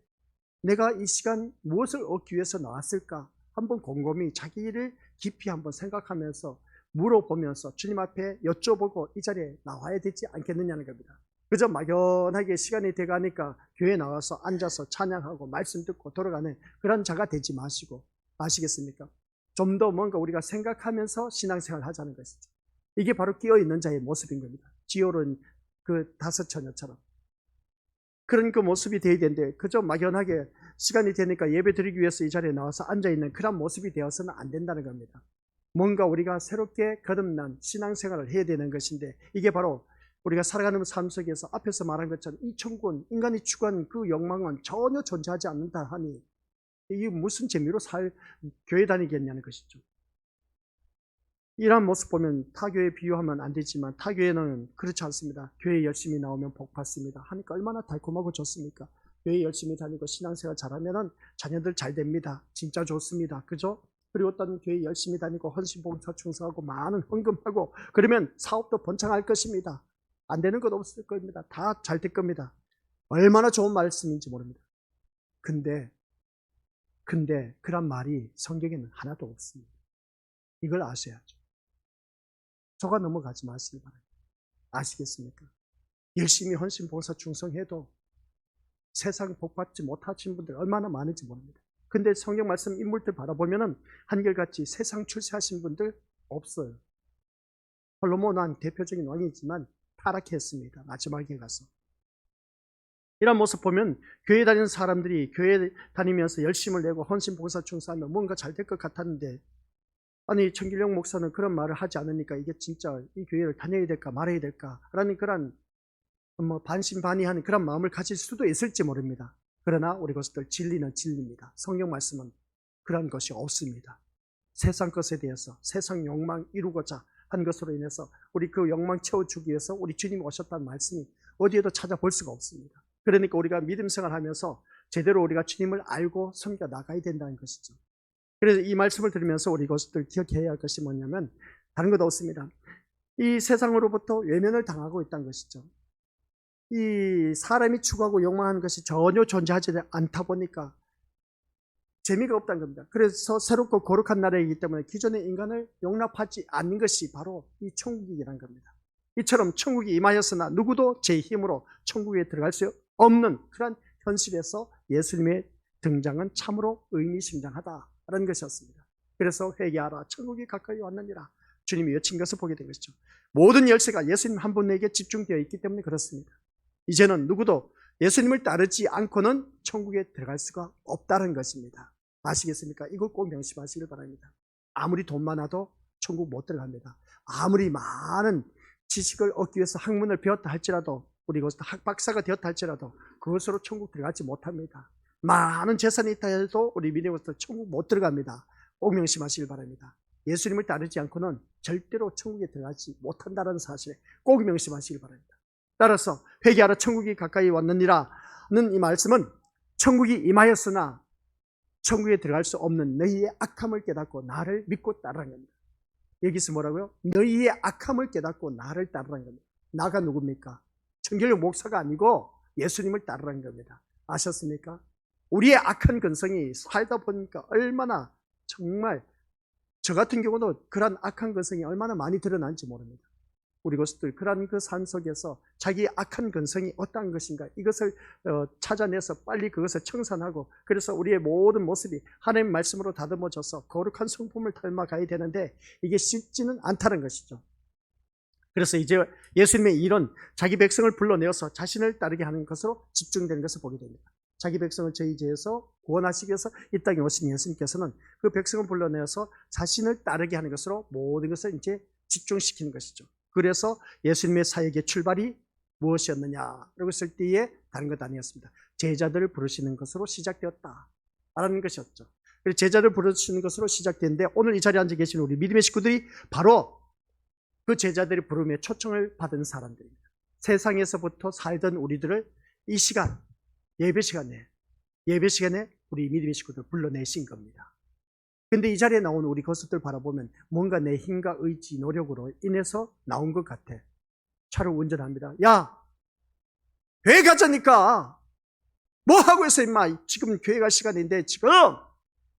내가 이 시간 무엇을 얻기 위해서 나왔을까? 한번 곰곰이 자기를 깊이 한번 생각하면서 물어보면서 주님 앞에 여쭤보고 이 자리에 나와야 되지 않겠느냐는 겁니다. 그저 막연하게 시간이 돼가니까 교회 나와서 앉아서 찬양하고 말씀 듣고 돌아가는 그런 자가 되지 마시고, 아시겠습니까? 좀 더 뭔가 우리가 생각하면서 신앙생활 하자는 것이죠. 이게 바로 끼어있는 자의 모습인 겁니다. 지오른 그 다섯 처녀처럼. 그런 그 모습이 되어야 되는데, 그저 막연하게 시간이 되니까 예배 드리기 위해서 이 자리에 나와서 앉아있는 그런 모습이 되어서는 안 된다는 겁니다. 뭔가 우리가 새롭게 거듭난 신앙생활을 해야 되는 것인데, 이게 바로 우리가 살아가는 삶 속에서 앞에서 말한 것처럼 이 천국은, 인간이 추구하는 그 욕망은 전혀 존재하지 않는다 하니 이게 무슨 재미로 교회 다니겠냐는 것이죠. 이러한 모습 보면 타교에 비유하면 안 되지만, 타교에는 그렇지 않습니다. 교회 열심히 나오면 복 받습니다 하니까 얼마나 달콤하고 좋습니까? 교회 열심히 다니고 신앙생활 잘하면 자녀들 잘 됩니다. 진짜 좋습니다. 그죠? 그리고 어떤 교회 열심히 다니고 헌신봉사 충성하고 많은 헌금하고 그러면 사업도 번창할 것입니다. 안 되는 것 없을 겁니다. 다 잘 될 겁니다. 얼마나 좋은 말씀인지 모릅니다. 근데 그런 말이 성경에는 하나도 없습니다. 이걸 아셔야죠. 속아 넘어가지 마시기 바랍니다. 아시겠습니까? 열심히 헌신봉사 충성해도 세상 복받지 못하신 분들 얼마나 많은지 모릅니다. 근데 성경 말씀 인물들 바라보면은 한결같이 세상 출세하신 분들 없어요. 솔로몬 왕 대표적인 왕이지만 타락했습니다. 마지막에 가서. 이런 모습 보면 교회 다니는 사람들이 교회 다니면서 열심을 내고 헌신봉사 충성하면 뭔가 잘 될 것 같았는데, 아니 천길영 목사는 그런 말을 하지 않으니까 이게 진짜 이 교회를 다녀야 될까 말아야 될까 라는 그런 반신반의하는 그런 마음을 가질 수도 있을지 모릅니다. 그러나 우리 것들 진리는 진리입니다. 성경 말씀은 그런 것이 없습니다. 세상 것에 대해서 세상 욕망 이루고자 한 것으로 인해서 우리 그 욕망 채워주기 위해서 우리 주님이 오셨다는 말씀이 어디에도 찾아볼 수가 없습니다. 그러니까 우리가 믿음 생활하면서 제대로 우리가 주님을 알고 섬겨 나가야 된다는 것이죠. 그래서 이 말씀을 들으면서 우리 것들 기억해야 할 것이 뭐냐면 다른 것 없습니다. 이 세상으로부터 외면을 당하고 있다는 것이죠. 이 사람이 추구하고 욕망하는 것이 전혀 존재하지 않다 보니까 재미가 없다는 겁니다. 그래서 새롭고 거룩한 나라이기 때문에 기존의 인간을 용납하지 않는 것이 바로 이 천국이라는 겁니다. 이처럼 천국이 임하였으나 누구도 제 힘으로 천국에 들어갈 수 없는 그런 현실에서 예수님의 등장은 참으로 의미심장하다라는 것이었습니다. 그래서 회개하라, 천국이 가까이 왔느니라 주님이 외친 것을 보게 된 것이죠. 모든 열쇠가 예수님 한 분에게 집중되어 있기 때문에 그렇습니다. 이제는 누구도 예수님을 따르지 않고는 천국에 들어갈 수가 없다는 것입니다. 아시겠습니까? 이걸 꼭 명심하시길 바랍니다. 아무리 돈 많아도 천국 못 들어갑니다. 아무리 많은 지식을 얻기 위해서 학문을 배웠다 할지라도, 우리 그것도 학박사가 되었다 할지라도 그것으로 천국 들어가지 못합니다. 많은 재산이 있다 해도 우리 믿음으로서 천국 못 들어갑니다. 꼭 명심하시길 바랍니다. 예수님을 따르지 않고는 절대로 천국에 들어가지 못한다는 사실에 꼭 명심하시길 바랍니다. 따라서 회개하라 천국이 가까이 왔느니라는 이 말씀은 천국이 임하였으나 천국에 들어갈 수 없는 너희의 악함을 깨닫고 나를 믿고 따르라는 겁니다. 여기서 뭐라고요? 너희의 악함을 깨닫고 나를 따르라는 겁니다. 나가 누굽니까? 천길영 목사가 아니고 예수님을 따르라는 겁니다. 아셨습니까? 우리의 악한 근성이 살다 보니까 얼마나, 정말 저 같은 경우도 그런 악한 근성이 얼마나 많이 드러난지 모릅니다. 우리 것들 그런 그 삶 속에서 자기의 악한 근성이 어떠한 것인가 이것을 찾아내서 빨리 그것을 청산하고, 그래서 우리의 모든 모습이 하나님 말씀으로 다듬어져서 거룩한 성품을 닮아가야 되는데 이게 쉽지는 않다는 것이죠. 그래서 이제 예수님의 일은 자기 백성을 불러내어서 자신을 따르게 하는 것으로 집중되는 것을 보게 됩니다. 자기 백성을 저희 죄에서 구원하시기 위해서 이 땅에 오신 예수님께서는 그 백성을 불러내어서 자신을 따르게 하는 것으로 모든 것을 이제 집중시키는 것이죠. 그래서 예수님의 사역의 출발이 무엇이었느냐라고 했을 때에 다른 것 아니었습니다. 제자들을 부르시는 것으로 시작되었다라는 것이었죠. 그래서 제자를 부르시는 것으로 시작되는데, 오늘 이 자리에 앉아 계신 우리 믿음의 식구들이 바로 그 제자들의 부름에 초청을 받은 사람들입니다. 세상에서부터 살던 우리들을 이 시간, 예배 시간에 우리 믿음의 식구들 불러내신 겁니다. 근데 이 자리에 나온 우리 것들 바라보면 뭔가 내 힘과 의지, 노력으로 인해서 나온 것 같아. 차를 운전합니다. 야, 교회 가자니까 뭐 하고 있어 임마, 지금 교회 갈 시간인데 지금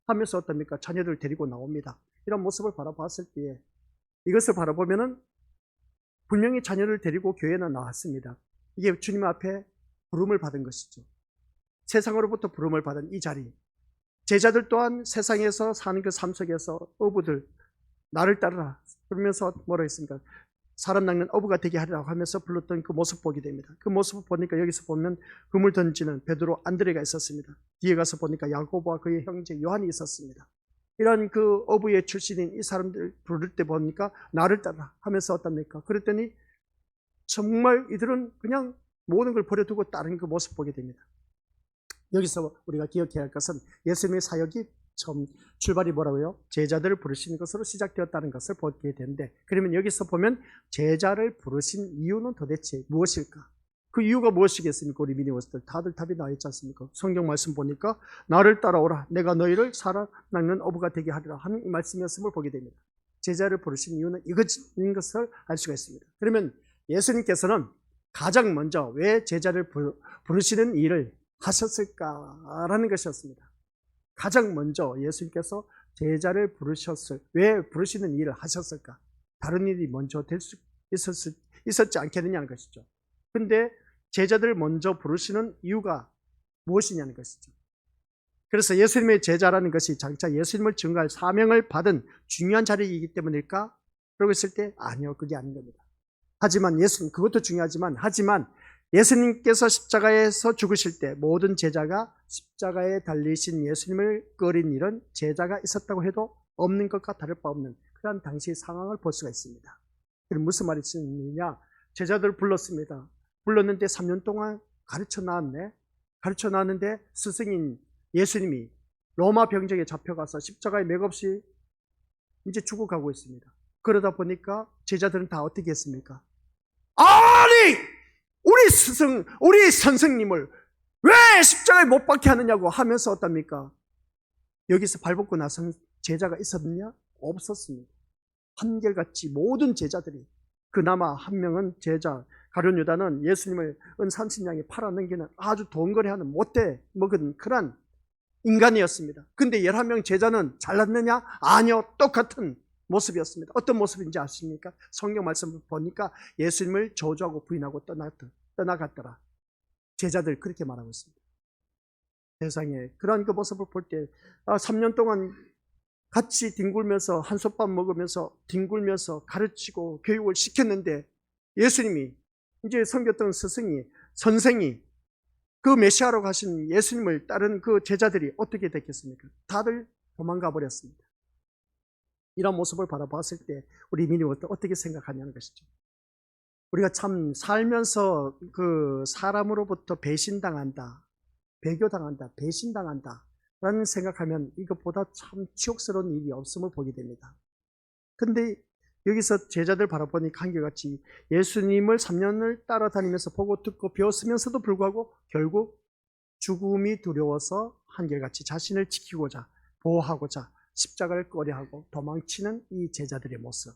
하면서 어떻습니까? 자녀들 데리고 나옵니다. 이런 모습을 바라봤을 때에 이것을 바라보면은 분명히 자녀를 데리고 교회는 나왔습니다. 이게 주님 앞에 부름을 받은 것이죠. 세상으로부터 부름을 받은 이 자리. 제자들 또한 세상에서 사는 그 삶 속에서 어부들, 나를 따르라 그러면서 뭐라 했습니까? 사람 낚는 어부가 되게 하리라고 하면서 불렀던 그 모습 보게 됩니다. 그 모습을 보니까 여기서 보면 그물 던지는 베드로, 안드레가 있었습니다. 뒤에 가서 보니까 야고보와 그의 형제 요한이 있었습니다. 이런 그 어부의 출신인 이 사람들 부를 때 보니까 나를 따르라 하면서 어떻습니까? 그랬더니 정말 이들은 그냥 모든 걸 버려두고 따르는 그 모습 보게 됩니다. 여기서 우리가 기억해야 할 것은 예수님의 사역이 처음 출발이 뭐라고요? 제자들을 부르시는 것으로 시작되었다는 것을 보게 되는데, 그러면 여기서 보면 제자를 부르신 이유는 도대체 무엇일까? 그 이유가 무엇이겠습니까? 우리 미니워스들 다들 답이 나와 있지 않습니까? 성경 말씀 보니까 나를 따라오라 내가 너희를 사람 낚는 어부가 되게 하리라 하는 이 말씀이었음을 보게 됩니다. 제자를 부르신 이유는 이것인 것을 알 수가 있습니다. 그러면 예수님께서는 가장 먼저 왜 제자를 부르시는 일을 하셨을까라는 것이었습니다. 가장 먼저 예수님께서 제자를 왜 부르시는 일을 하셨을까? 다른 일이 먼저 될 수 있었지 않겠느냐는 것이죠. 근데 제자들을 먼저 부르시는 이유가 무엇이냐는 것이죠. 그래서 예수님의 제자라는 것이 장차 예수님을 증거할 사명을 받은 중요한 자리이기 때문일까? 그러고 있을 때 아니요, 그게 아닌 겁니다. 하지만 예수님, 그것도 중요하지만 예수님께서 십자가에서 죽으실 때 모든 제자가 십자가에 달리신 예수님을 꺼린 일은 제자가 있었다고 해도 없는 것과 다를 바 없는 그런 당시의 상황을 볼 수가 있습니다. 그럼 무슨 말이 있느냐? 제자들을 불렀습니다. 불렀는데 3년 동안 가르쳐 나왔는데 스승인 예수님이 로마 병정에 잡혀가서 십자가에 맥없이 이제 죽어가고 있습니다. 그러다 보니까 제자들은 다 어떻게 했습니까? 아니! 우리 선생님을 왜 십자가에 못 박게 하느냐고 하면서 어떻습니까? 여기서 발벗고 나선 제자가 있었느냐? 없었습니다. 한결같이 모든 제자들이, 그나마 한 명은 제자 가룟 유다는 예수님을 은산신양에 팔아넘기는 아주 돈거래하는 못돼 먹은 그런 인간이었습니다. 근데 11명 제자는 잘났느냐? 아니요, 똑같은 모습이었습니다. 어떤 모습인지 아십니까? 성경 말씀을 보니까 예수님을 저주하고 부인하고 떠나갔더라. 제자들 그렇게 말하고 있습니다. 세상에 그런 그 모습을 볼 때 3년 동안 같이 뒹굴면서 한솥밥 먹으면서 뒹굴면서 가르치고 교육을 시켰는데 예수님이 이제 섬겼던 선생이 그 메시아로 가신 예수님을 따른 그 제자들이 어떻게 됐겠습니까? 다들 도망가 버렸습니다. 이런 모습을 바라봤을 때 우리 민족은 어떻게 생각하냐는 것이죠. 우리가 참 살면서 그 사람으로부터 배신당한다, 배교당한다, 배신당한다 라는 생각하면 이것보다 참 치욕스러운 일이 없음을 보게 됩니다. 근데 여기서 제자들 바라보니까 한결같이 예수님을 3년을 따라다니면서 보고 듣고 배웠으면서도 불구하고 결국 죽음이 두려워서 한결같이 자신을 지키고자 보호하고자 십자가를 꺼려하고 도망치는 이 제자들의 모습,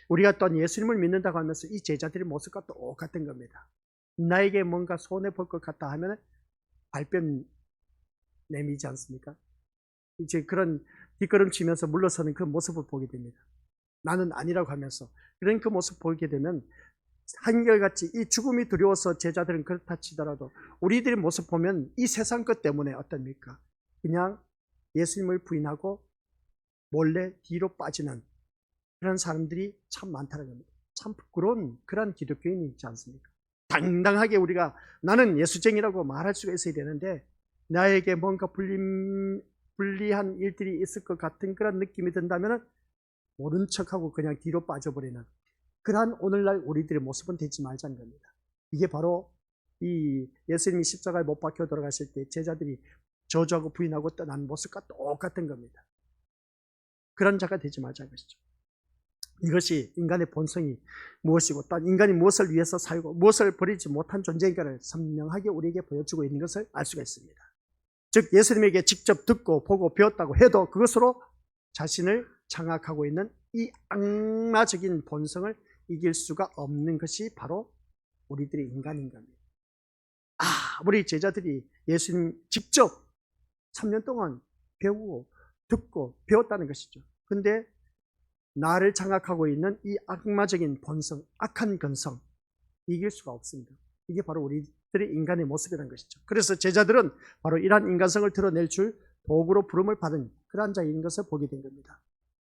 우리가 또한 예수님을 믿는다고 하면서 이 제자들의 모습과 똑같은 겁니다. 나에게 뭔가 손해볼 것 같다 하면 발뺌 내미지 않습니까? 이제 그런 뒷걸음치면서 물러서는 그 모습을 보게 됩니다. 나는 아니라고 하면서 그런 그 모습 보게 되면 한결같이 이 죽음이 두려워서 제자들은 그렇다 치더라도 우리들의 모습 보면 이 세상 것 때문에 어떻습니까? 그냥 예수님을 부인하고 몰래 뒤로 빠지는 그런 사람들이 참 많다는 겁니다. 참 부끄러운 그런 기독교인이 있지 않습니까? 당당하게 우리가 나는 예수쟁이라고 말할 수가 있어야 되는데 나에게 뭔가 불리한 일들이 있을 것 같은 그런 느낌이 든다면 모른 척하고 그냥 뒤로 빠져버리는 그러한 오늘날 우리들의 모습은 되지 말자는 겁니다. 이게 바로 이 예수님이 십자가에 못 박혀 돌아가실 때 제자들이 저주하고 부인하고 떠난 모습과 똑같은 겁니다. 그런 자가 되지 말자는 것이죠. 이것이 인간의 본성이 무엇이고 또 인간이 무엇을 위해서 살고 무엇을 버리지 못한 존재인가를 선명하게 우리에게 보여주고 있는 것을 알 수가 있습니다. 즉 예수님에게 직접 듣고 보고 배웠다고 해도 그것으로 자신을 장악하고 있는 이 악마적인 본성을 이길 수가 없는 것이 바로 우리들의 인간인 겁니다. 우리 제자들이 예수님 직접 3년 동안 배우고 듣고 배웠다는 것이죠. 근데 나를 장악하고 있는 이 악마적인 본성, 악한 근성 이길 수가 없습니다. 이게 바로 우리들의 인간의 모습이라는 것이죠. 그래서 제자들은 바로 이러한 인간성을 드러낼 줄 도구로 부름을 받은 그러한 자인 것을 보게 된 겁니다.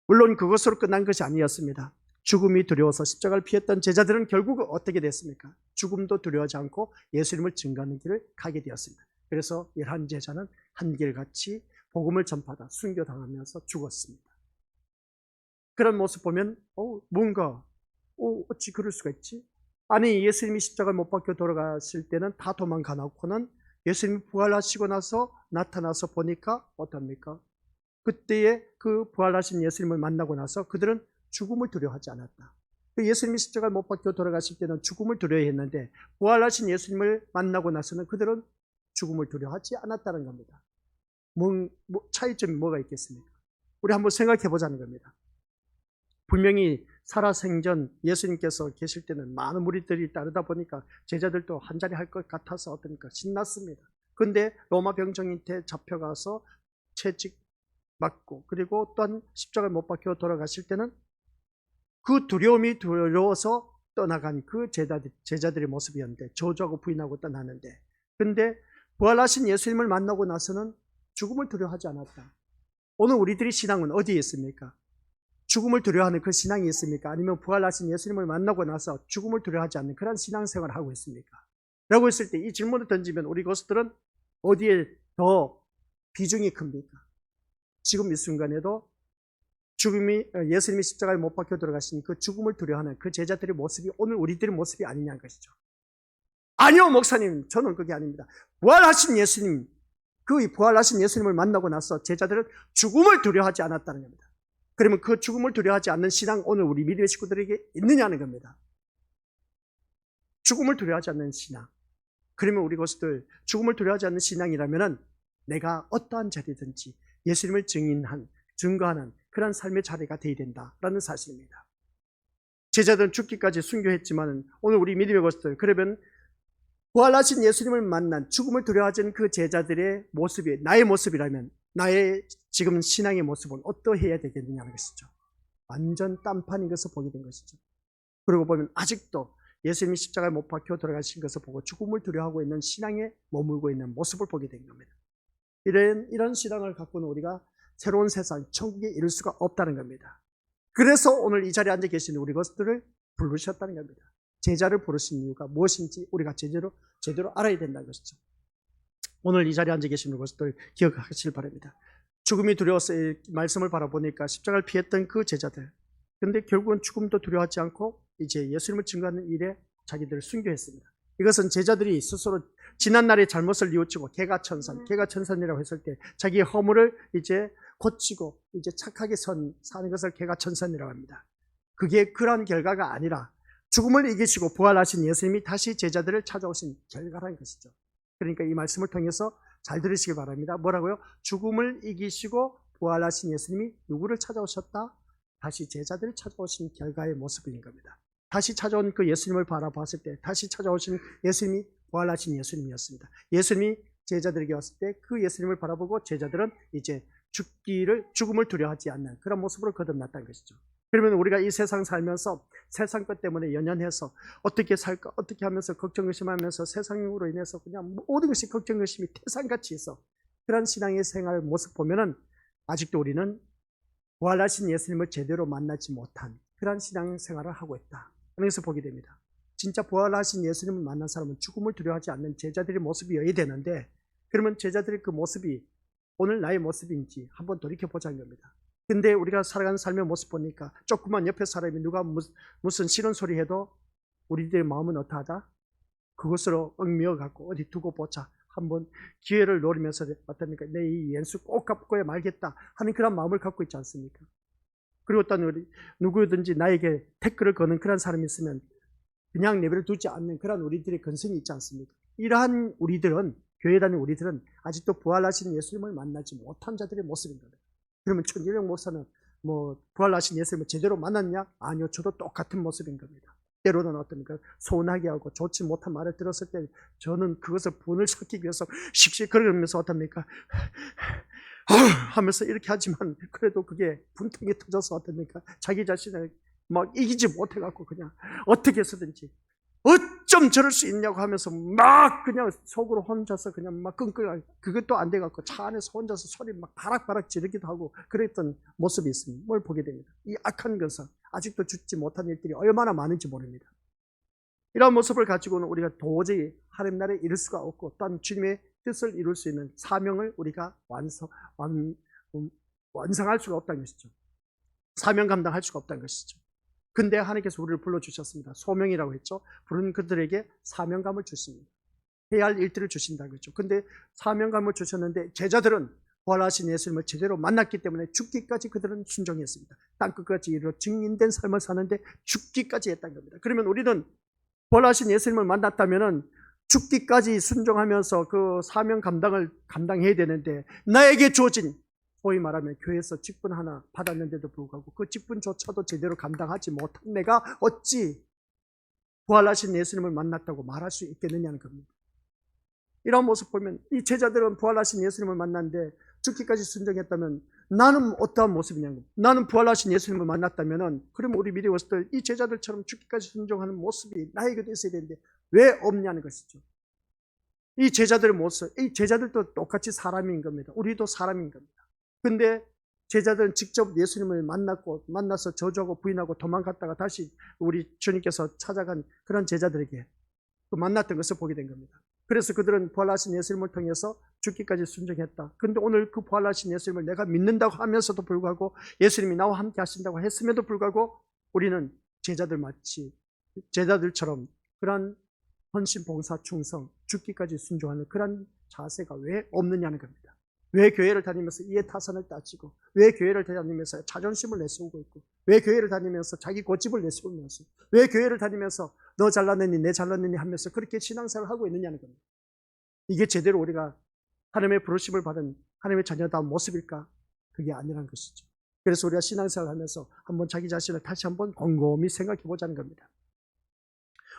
물론 그것으로 끝난 것이 아니었습니다. 죽음이 두려워서 십자가를 피했던 제자들은 결국 어떻게 됐습니까? 죽음도 두려워하지 않고 예수님을 증거하는 길을 가게 되었습니다. 그래서 11제자는 한결같이 복음을 전파하다 순교당하면서 죽었습니다. 그런 모습 보면 어찌 그럴 수가 있지? 아니, 예수님이 십자가를 못 박혀 돌아가실 때는 다 도망가 놓고는 예수님이 부활하시고 나서 나타나서 보니까 어떻습니까? 그때에 그 부활하신 예수님을 만나고 나서 그들은 죽음을 두려워하지 않았다. 예수님이 십자가를 못 박혀 돌아가실 때는 죽음을 두려워했는데 부활하신 예수님을 만나고 나서는 그들은 죽음을 두려워하지 않았다는 겁니다. 차이점이 뭐가 있겠습니까? 우리 한번 생각해 보자는 겁니다. 분명히 살아생전 예수님께서 계실 때는 많은 무리들이 따르다 보니까 제자들도 한자리 할 것 같아서 어떻습니까? 신났습니다. 근데 로마 병정한테 잡혀가서 채찍 맞고 그리고 또한 십자가를 못 박혀 돌아가실 때는 그 두려움이 두려워서 떠나간 그 제자들의 모습이었는데 저주하고 부인하고 떠나는데, 근데 부활하신 예수님을 만나고 나서는 죽음을 두려워하지 않았다. 오늘 우리들의 신앙은 어디에 있습니까? 죽음을 두려워하는 그 신앙이 있습니까? 아니면 부활하신 예수님을 만나고 나서 죽음을 두려워하지 않는 그런 신앙생활을 하고 있습니까? 라고 했을 때 이 질문을 던지면 우리 것들은 어디에 더 비중이 큽니까? 지금 이 순간에도 예수님이 십자가에 못 박혀 돌아가신 그 죽음을 두려워하는 그 제자들의 모습이 오늘 우리들의 모습이 아니냐는 것이죠. 아니요, 목사님, 저는 그게 아닙니다. 부활하신 예수님을 만나고 나서 제자들은 죽음을 두려워하지 않았다는 겁니다. 그러면 그 죽음을 두려워하지 않는 신앙 오늘 우리 믿음의 식구들에게 있느냐는 겁니다. 죽음을 두려워하지 않는 신앙. 그러면 우리 것들 죽음을 두려워하지 않는 신앙이라면은 내가 어떠한 자리든지 예수님을 증거하는 그런 삶의 자리가 되어야 된다라는 사실입니다. 제자들은 죽기까지 순교했지만 오늘 우리 믿음의 것들, 그러면 부활하신 예수님을 만난 죽음을 두려워하지 않는 그 제자들의 모습이 나의 모습이라면 나의 지금 신앙의 모습은 어떠해야 되겠느냐는 것이죠. 완전 딴판인 것을 보게 된 것이죠. 그리고 보면 아직도 예수님이 십자가에 못 박혀 돌아가신 것을 보고 죽음을 두려워하고 있는 신앙에 머물고 있는 모습을 보게 된 겁니다. 이런 신앙을 갖고는 우리가 새로운 세상, 천국에 이룰 수가 없다는 겁니다. 그래서 오늘 이 자리에 앉아 계신 우리 것들을 부르셨다는 겁니다. 제자를 부르신 이유가 무엇인지 우리가 제대로 알아야 된다는 것이죠. 오늘 이 자리에 앉아 계신 우리 것들 기억하시길 바랍니다. 죽음이 두려워서 이 말씀을 바라보니까 십자가를 피했던 그 제자들, 근데 결국은 죽음도 두려워하지 않고 이제 예수님을 증거하는 일에 자기들을 순교했습니다. 이것은 제자들이 스스로 지난날의 잘못을 뉘우치고 개가천선이라고 했을 때 자기의 허물을 이제 고치고 이제 착하게 사는 것을 개가천선이라고 합니다. 그게 그런 결과가 아니라 죽음을 이기시고 부활하신 예수님이 다시 제자들을 찾아오신 결과라는 것이죠. 그러니까 이 말씀을 통해서 잘 들으시기 바랍니다. 뭐라고요? 죽음을 이기시고 부활하신 예수님이 누구를 찾아오셨다? 다시 제자들을 찾아오신 결과의 모습인 겁니다. 다시 찾아온 그 예수님을 바라봤을 때 다시 찾아오신 예수님이 부활하신 예수님이었습니다. 예수님이 제자들에게 왔을 때 그 예수님을 바라보고 제자들은 이제 죽음을 두려워하지 않는 그런 모습으로 거듭났다는 것이죠. 그러면 우리가 이 세상 살면서 세상 것 때문에 연연해서 어떻게 살까, 어떻게 하면서 걱정 의심하면서 세상으로 인해서 그냥 모든 것이 걱정 의심이 태산같이 있어. 그런 신앙의 생활 모습 보면은 아직도 우리는 부활하신 예수님을 제대로 만나지 못한 그런 신앙 생활을 하고 있다. 그래서 보게 됩니다. 진짜 부활하신 예수님을 만난 사람은 죽음을 두려워하지 않는 제자들의 모습이어야 되는데, 그러면 제자들의 그 모습이 오늘 나의 모습인지 한번 돌이켜보자는 겁니다. 근데 우리가 살아가는 삶의 모습 보니까 조그만 옆에 사람이 누가 무슨 싫은 소리 해도 우리들의 마음은 어떠하다? 그것으로 얽매여 갖고 어디 두고 보자. 한번 기회를 노리면서 어떻습니까? 내 이 연수 꼭 갚고야 말겠다 하는 그런 마음을 갖고 있지 않습니까? 그리고 또 누구든지 나에게 태클을 거는 그런 사람이 있으면 그냥 내버려 두지 않는 그런 우리들의 근성이 있지 않습니까? 이러한 우리들은, 교회 다니는 우리들은 아직도 부활하신 예수님을 만나지 못한 자들의 모습인 겁니다. 그러면 천재명 목사는 부활하신 예수님을 제대로 만났냐? 아니요, 저도 똑같은 모습인 겁니다. 때로는 어떻습니까? 서운하게 하고 좋지 못한 말을 들었을 때 저는 그것을 분을 삭히기 위해서 씩씩거리면서 어떻습니까? 하면서 이렇게 하지만 그래도 그게 분통이 터져서 어떻습니까? 자기 자신을 막 이기지 못해갖고 그냥 어떻게 해서든지 어쩜 저럴 수 있냐고 하면서 막 그냥 속으로 혼자서 그냥 막 끙끙, 그것도 안 돼갖고 차 안에서 혼자서 소리 막 바락바락 지르기도 하고 그랬던 모습이 있습니다. 뭘 보게 됩니다. 이 악한 것은 아직도 죽지 못한 일들이 얼마나 많은지 모릅니다. 이런 모습을 가지고는 우리가 도저히 하나님 나라에 이룰 수가 없고 또한 주님의 뜻을 이룰 수 있는 사명을 우리가 완성할 수가 없다는 것이죠. 사명 감당할 수가 없다는 것이죠. 근데 하나님께서 우리를 불러주셨습니다. 소명이라고 했죠. 부른 그들에게 사명감을 주십니다. 해야 할 일들을 주신다는 거죠. 근데 사명감을 주셨는데 제자들은 부활하신 예수님을 제대로 만났기 때문에 죽기까지 그들은 순종했습니다. 땅끝까지 이르러 증인된 삶을 사는데 죽기까지 했다는 겁니다. 그러면 우리는 부활하신 예수님을 만났다면 죽기까지 순종하면서 그 사명 감당을 감당해야 되는데 나에게 주어진 소위 말하면 교회에서 직분 하나 받았는데도 불구하고 그 직분조차도 제대로 감당하지 못한 내가 어찌 부활하신 예수님을 만났다고 말할 수 있겠느냐는 겁니다. 이런 모습 보면 이 제자들은 부활하신 예수님을 만났는데 죽기까지 순종했다면 나는 어떠한 모습이냐고. 나는 부활하신 예수님을 만났다면 그러면 우리 미리 왔을 때 이 제자들처럼 죽기까지 순종하는 모습이 나에게도 있어야 되는데 왜 없냐는 것이죠. 이 제자들의 모습, 이 제자들도 똑같이 사람인 겁니다. 우리도 사람인 겁니다. 근데 제자들은 직접 예수님을 만나서 저주하고 부인하고 도망갔다가 다시 우리 주님께서 찾아간 그런 제자들에게 그 만났던 것을 보게 된 겁니다. 그래서 그들은 부활하신 예수님을 통해서 죽기까지 순종했다. 근데 오늘 그 부활하신 예수님을 내가 믿는다고 하면서도 불구하고 예수님이 나와 함께 하신다고 했음에도 불구하고 우리는 제자들처럼 그런 헌신, 봉사, 충성, 죽기까지 순종하는 그런 자세가 왜 없느냐는 겁니다. 왜 교회를 다니면서 이해 타산을 따지고, 왜 교회를 다니면서 자존심을 내세우고 있고, 왜 교회를 다니면서 자기 고집을 내세우면서, 왜 교회를 다니면서 너 잘났느니 내 잘났느니 하면서 그렇게 신앙생활을 하고 있느냐는 겁니다. 이게 제대로 우리가 하나님의 부르심을 받은 하나님의 자녀다운 모습일까? 그게 아니라는 것이죠. 그래서 우리가 신앙생활을 하면서 한번 자기 자신을 다시 한번 곰곰이 생각해 보자는 겁니다.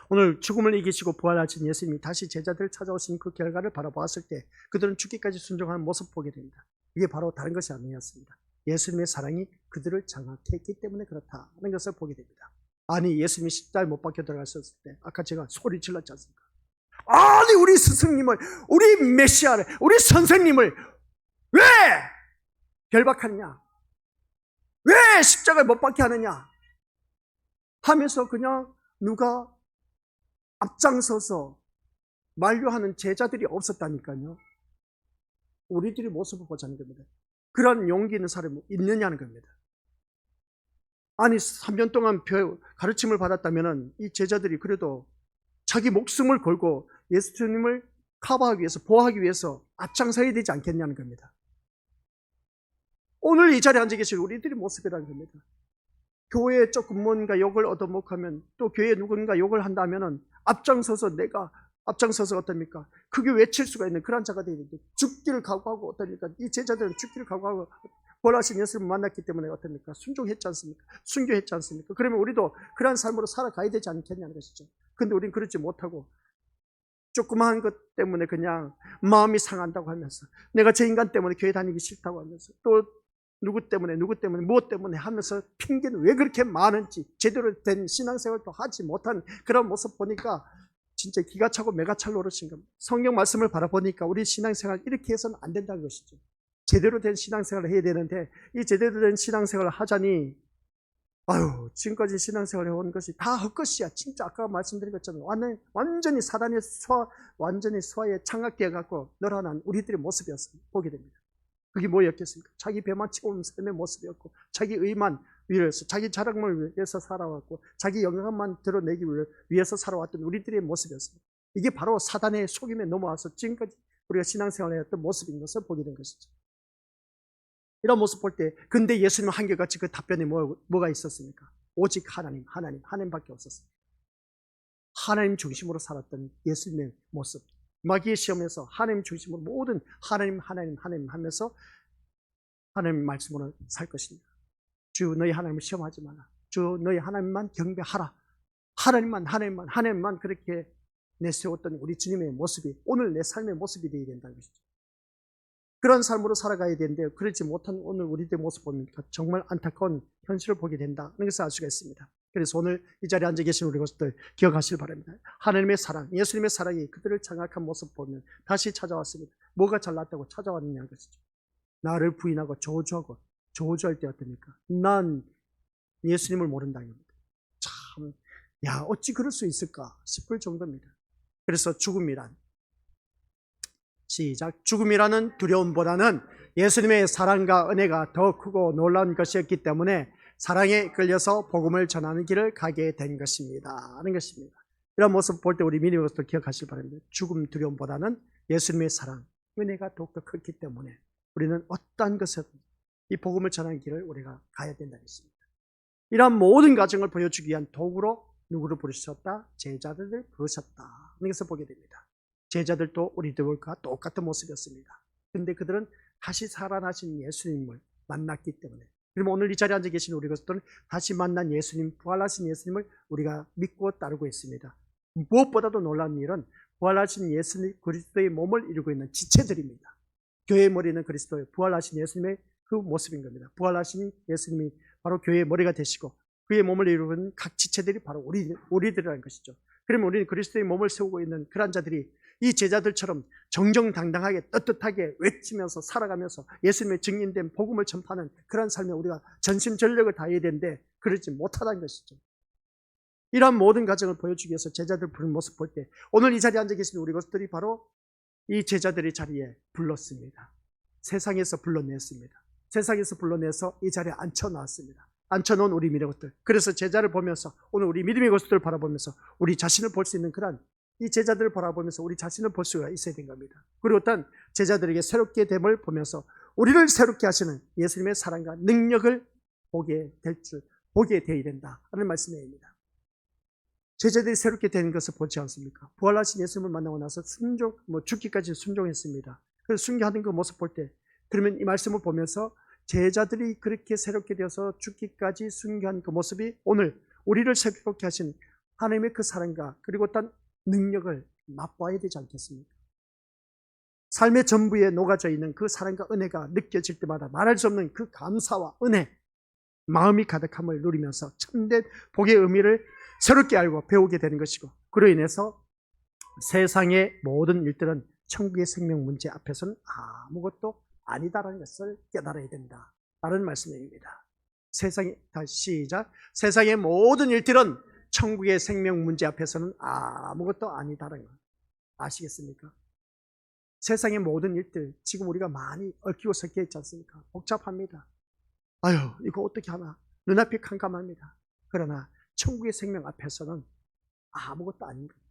오늘 죽음을 이기시고 부활하신 예수님이 다시 제자들을 찾아오신 그 결과를 바라보았을 때 그들은 죽기까지 순종하는 모습을 보게 됩니다. 이게 바로 다른 것이 아니었습니다. 예수님의 사랑이 그들을 장악했기 때문에 그렇다는 것을 보게 됩니다. 아니 예수님이 십자가에 못 박혀 들어갔었을 때 아까 제가 소리 질렀지 않습니까? 아니 우리 스승님을, 우리 메시아를, 우리 선생님을 왜 결박하느냐? 왜 십자가에 못 박게 하느냐? 하면서 그냥 누가 앞장서서 만류하는 제자들이 없었다니까요. 우리들이 모습을 보자는 겁니다. 그런 용기 있는 사람이 있느냐는 겁니다. 아니 3년 동안 가르침을 받았다면 이 제자들이 그래도 자기 목숨을 걸고 예수님을 커버하기 위해서, 보호하기 위해서 앞장서야 되지 않겠냐는 겁니다. 오늘 이 자리에 앉아 계실 우리들의 모습이라는 겁니다. 교회에 조금 뭔가 욕을 얻어먹으면 또 교회에 누군가 욕을 한다면 내가 앞장서서 어떻습니까? 크게 외칠 수가 있는 그런 자가 되야 되는데 죽기를 각오하고 어떻습니까? 이 제자들은 죽기를 각오하고 부활하신 예수님을 만났기 때문에 어떻습니까? 순종했지 않습니까? 순교했지 않습니까? 그러면 우리도 그런 삶으로 살아가야 되지 않겠냐는 것이죠. 근데 우리는 그렇지 못하고 조그마한 것 때문에 그냥 마음이 상한다고 하면서 내가 저 인간 때문에 교회 다니기 싫다고 하면서 또 누구 때문에 무엇 때문에 하면서 핑계는 왜 그렇게 많은지 제대로 된 신앙생활도 하지 못한 그런 모습 보니까 진짜 기가 차고 매가 찰 노릇인 겁니다. 성경 말씀을 바라보니까 우리 신앙생활 이렇게 해서는 안 된다는 것이죠. 제대로 된 신앙생활을 해야 되는데 이 제대로 된 신앙생활을 하자니 지금까지 신앙생활을 해온 것이 다 헛것이야. 진짜 아까 말씀드린 것처럼 완전히 사단의 수하에 장악되어 갖고 늘어난 우리들의 모습이었습니다. 보게 됩니다. 그게 뭐였겠습니까? 자기 배만 채우는 삶의 모습이었고 자기 의만 위해서, 자기 자랑을 위해서 살아왔고 자기 영광만 드러내기 위해서 살아왔던 우리들의 모습이었습니다. 이게 바로 사단의 속임에 넘어와서 지금까지 우리가 신앙생활을 했던 모습인 것을 보게 된 것이죠. 이런 모습 볼 때 근데 예수님 한결같이 그 답변에 뭐가 있었습니까? 오직 하나님밖에 없었습니다. 하나님 중심으로 살았던 예수님의 모습. 마귀의 시험에서 하나님 중심으로 모든 하나님 하면서 하나님 말씀으로 살 것입니다. 주 너희 하나님을 시험하지 마라. 주 너희 하나님만 경배하라. 하나님만 그렇게 내세웠던 우리 주님의 모습이 오늘 내 삶의 모습이 되어야 된다는 것이죠. 그런 삶으로 살아가야 되는데 그렇지 못한 오늘 우리들의 모습 보니까 정말 안타까운 현실을 보게 된다는 것을 알 수가 있습니다. 그래서 오늘 이 자리에 앉아 계신 우리 것들 기억하시길 바랍니다. 하나님의 사랑, 예수님의 사랑이 그들을 장악한 모습 보면 다시 찾아왔습니다. 뭐가 잘났다고 찾아왔느냐 것이죠. 나를 부인하고 저주하고 저주할 때 어떻습니까? 난 예수님을 모른다는 겁니다. 참, 야, 어찌 그럴 수 있을까 싶을 정도입니다. 그래서 죽음이란, 시작, 죽음이라는 두려움보다는 예수님의 사랑과 은혜가 더 크고 놀라운 것이었기 때문에 사랑에 끌려서 복음을 전하는 길을 가게 된 것입니다 하는 것입니다. 이런 모습 볼 때 우리 믿음의 것도 기억하시기 바랍니다. 죽음 두려움보다는 예수님의 사랑, 은혜가 더욱더 크기 때문에 우리는 어떠한 것에든 이 복음을 전하는 길을 우리가 가야 된다는 것입니다. 이러한 모든 과정을 보여주기 위한 도구로 누구를 부르셨다? 제자들을 부르셨다 하는 것을 보게 됩니다. 제자들도 우리들과 똑같은 모습이었습니다. 그런데 그들은 다시 살아나신 예수님을 만났기 때문에, 그러면 오늘 이 자리에 앉아 계신 우리 것들은 다시 만난 예수님, 부활하신 예수님을 우리가 믿고 따르고 있습니다. 무엇보다도 놀라운 일은 부활하신 예수님 그리스도의 몸을 이루고 있는 지체들입니다. 교회의 머리는 그리스도의 부활하신 예수님의 그 모습인 겁니다. 부활하신 예수님이 바로 교회의 머리가 되시고 그의 몸을 이루고 있는 각 지체들이 바로 우리들이라는 것이죠. 그러면 우리는 그리스도의 몸을 세우고 있는 그런 자들이 이 제자들처럼 정정당당하게 떳떳하게 외치면서 살아가면서 예수님의 증인된 복음을 전파하는 그런 삶에 우리가 전심전력을 다해야 되는데 그러지 못하다는 것이죠. 이러한 모든 과정을 보여주기 위해서 제자들 부른 모습 볼 때 오늘 이 자리에 앉아 계신 우리 것들이 바로 이 제자들의 자리에 불렀습니다. 세상에서 불러냈습니다. 세상에서 불러내서 이 자리에 앉혀놨습니다. 앉혀놓은 우리 믿음의 것들. 그래서 제자를 보면서 오늘 우리 믿음의 것들을 바라보면서 우리 자신을 볼 수 있는 그런 이 제자들을 바라보면서 우리 자신을 볼 수가 있어야 된 겁니다. 그리고 어떤 제자들에게 새롭게 됨을 보면서 우리를 새롭게 하시는 예수님의 사랑과 능력을 보게 되어야 된다 하는 말씀입니다. 제자들이 새롭게 된 것을 보지 않습니까? 부활하신 예수님을 만나고 나서 죽기까지 순종했습니다. 그래서 순교하는 그 모습 볼 때, 그러면 이 말씀을 보면서 제자들이 그렇게 새롭게 되어서 죽기까지 순교한 그 모습이 오늘 우리를 새롭게 하신 하나님의 그 사랑과 그리고 어떤 능력을 맛봐야 되지 않겠습니까? 삶의 전부에 녹아져 있는 그 사랑과 은혜가 느껴질 때마다 말할 수 없는 그 감사와 은혜, 마음이 가득함을 누리면서 참된 복의 의미를 새롭게 알고 배우게 되는 것이고, 그로 인해서 세상의 모든 일들은 천국의 생명 문제 앞에서는 아무것도 아니다라는 것을 깨달아야 된다 라는 말씀입니다. 세상의 모든 일들은 천국의 생명 문제 앞에서는 아무것도 아니다라는 것 아시겠습니까? 세상의 모든 일들 지금 우리가 많이 얽히고 섞여 있지 않습니까? 복잡합니다. 아유, 이거 어떻게 하나 눈앞이 캄캄합니다. 그러나 천국의 생명 앞에서는 아무것도 아닌 겁니다.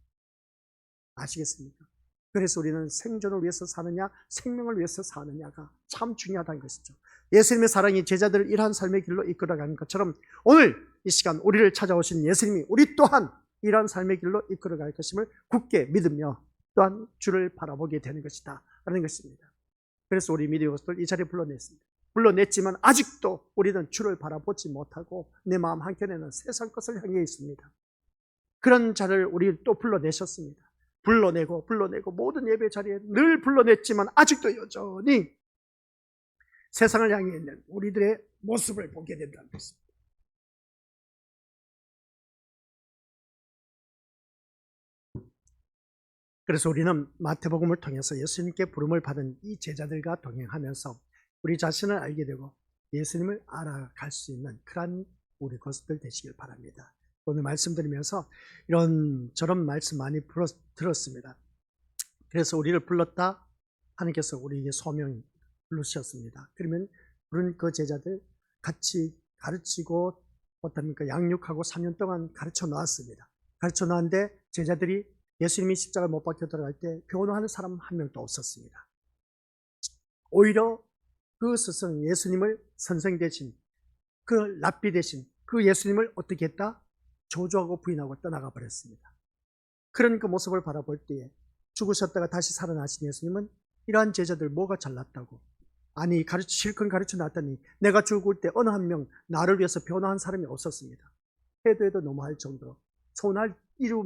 아시겠습니까? 그래서 우리는 생존을 위해서 사느냐 생명을 위해서 사느냐가 참 중요하다는 것이죠. 예수님의 사랑이 제자들을 이러한 삶의 길로 이끌어가는 것처럼 오늘 이 시간 우리를 찾아오신 예수님이 우리 또한 이러한 삶의 길로 이끌어갈 것임을 굳게 믿으며 또한 주를 바라보게 되는 것이다 라는 것입니다. 그래서 우리 믿음의 것들 이 자리에 불러냈습니다. 불러냈지만 아직도 우리는 주를 바라보지 못하고 내 마음 한켠에는 세상 것을 향해 있습니다. 그런 자를 우리 또 불러내셨습니다. 불러내고 모든 예배 자리에 늘 불러냈지만 아직도 여전히 세상을 향해 있는 우리들의 모습을 보게 된다는 것입니다. 그래서 우리는 마태복음을 통해서 예수님께 부름을 받은 이 제자들과 동행하면서 우리 자신을 알게 되고 예수님을 알아갈 수 있는 그런 우리 것들 되시길 바랍니다. 오늘 말씀드리면서 저런 말씀 많이 들었습니다. 그래서 우리를 불렀다 하나님께서 우리에게 소명 부르셨습니다. 그러면 부른 그 제자들 같이 가르치고 어떻습니까? 양육하고 3년 동안 가르쳐 놓았습니다. 가르쳐 놓았는데 제자들이 예수님이 십자가를 못 박혀 들어갈 때 변호하는 사람 한 명도 없었습니다. 오히려 그 스승 예수님을 선생 대신 그 랍비 대신 그 예수님을 어떻게 했다? 저주하고 부인하고 떠나가 버렸습니다. 그런 그 모습을 바라볼 때에 죽으셨다가 다시 살아나신 예수님은 이러한 제자들 뭐가 잘났다고, 아니 실컷 가르쳐 놨더니 내가 죽을 때 어느 한 명 나를 위해서 변호한 사람이 없었습니다. 해도 너무할 정도로 소원하게 이루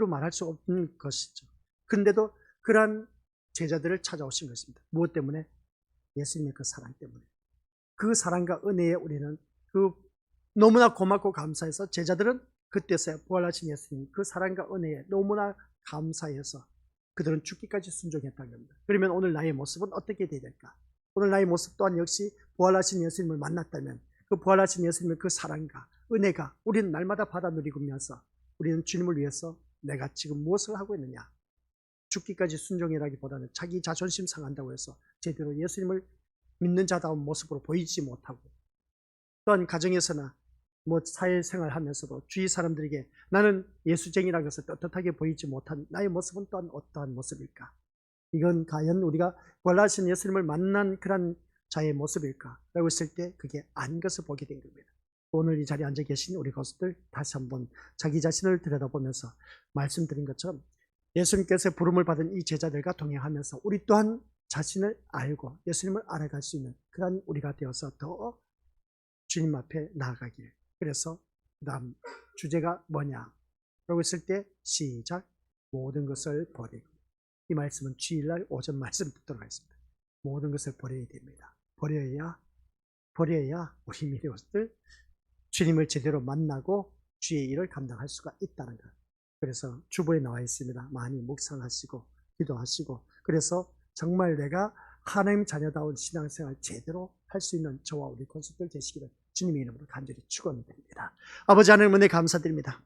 말할 수 없는 것이죠. 근데도 그러한 제자들을 찾아오신 것입니다. 무엇 때문에? 예수님의 그 사랑 때문에. 그 사랑과 은혜에 우리는 그 너무나 고맙고 감사해서 제자들은 그때서야 부활하신 예수님 그 사랑과 은혜에 너무나 감사해서 그들은 죽기까지 순종했다는 겁니다. 그러면 오늘 나의 모습은 어떻게 되어야 될까? 오늘 나의 모습 또한 역시 부활하신 예수님을 만났다면 그 부활하신 예수님의 그 사랑과 은혜가 우리는 날마다 받아 누리면서 우리는 주님을 위해서 내가 지금 무엇을 하고 있느냐? 죽기까지 순종이라기보다는 자기 자존심 상한다고 해서 제대로 예수님을 믿는 자다운 모습으로 보이지 못하고, 또한 가정에서나 사회생활 하면서도 주위 사람들에게 나는 예수쟁이라고 해서 떳떳하게 보이지 못한 나의 모습은 또한 어떠한 모습일까? 이건 과연 우리가 부활하신 예수님을 만난 그런 자의 모습일까? 라고 했을 때 그게 아닌 것을 보게 된 겁니다. 오늘 이 자리에 앉아 계신 우리 가족들 다시 한번 자기 자신을 들여다보면서 말씀드린 것처럼 예수님께서 부름을 받은 이 제자들과 동행하면서 우리 또한 자신을 알고 예수님을 알아갈 수 있는 그런 우리가 되어서 더 주님 앞에 나아가길. 그래서 그 다음 주제가 뭐냐? 라고 했을 때 시작. 모든 것을 버리고. 이 말씀은 주일날 오전 말씀 듣도록 하겠습니다. 모든 것을 버려야 됩니다. 버려야 우리 미래들 주님을 제대로 만나고 주의 일을 감당할 수가 있다는 것. 그래서 주보에 나와 있습니다. 많이 묵상하시고 기도하시고, 그래서 정말 내가 하나님 자녀다운 신앙생활 제대로 할 수 있는 저와 우리 권속들 되시기를 주님의 이름으로 간절히 축원드립니다. 아버지 하나님 은혜 감사드립니다.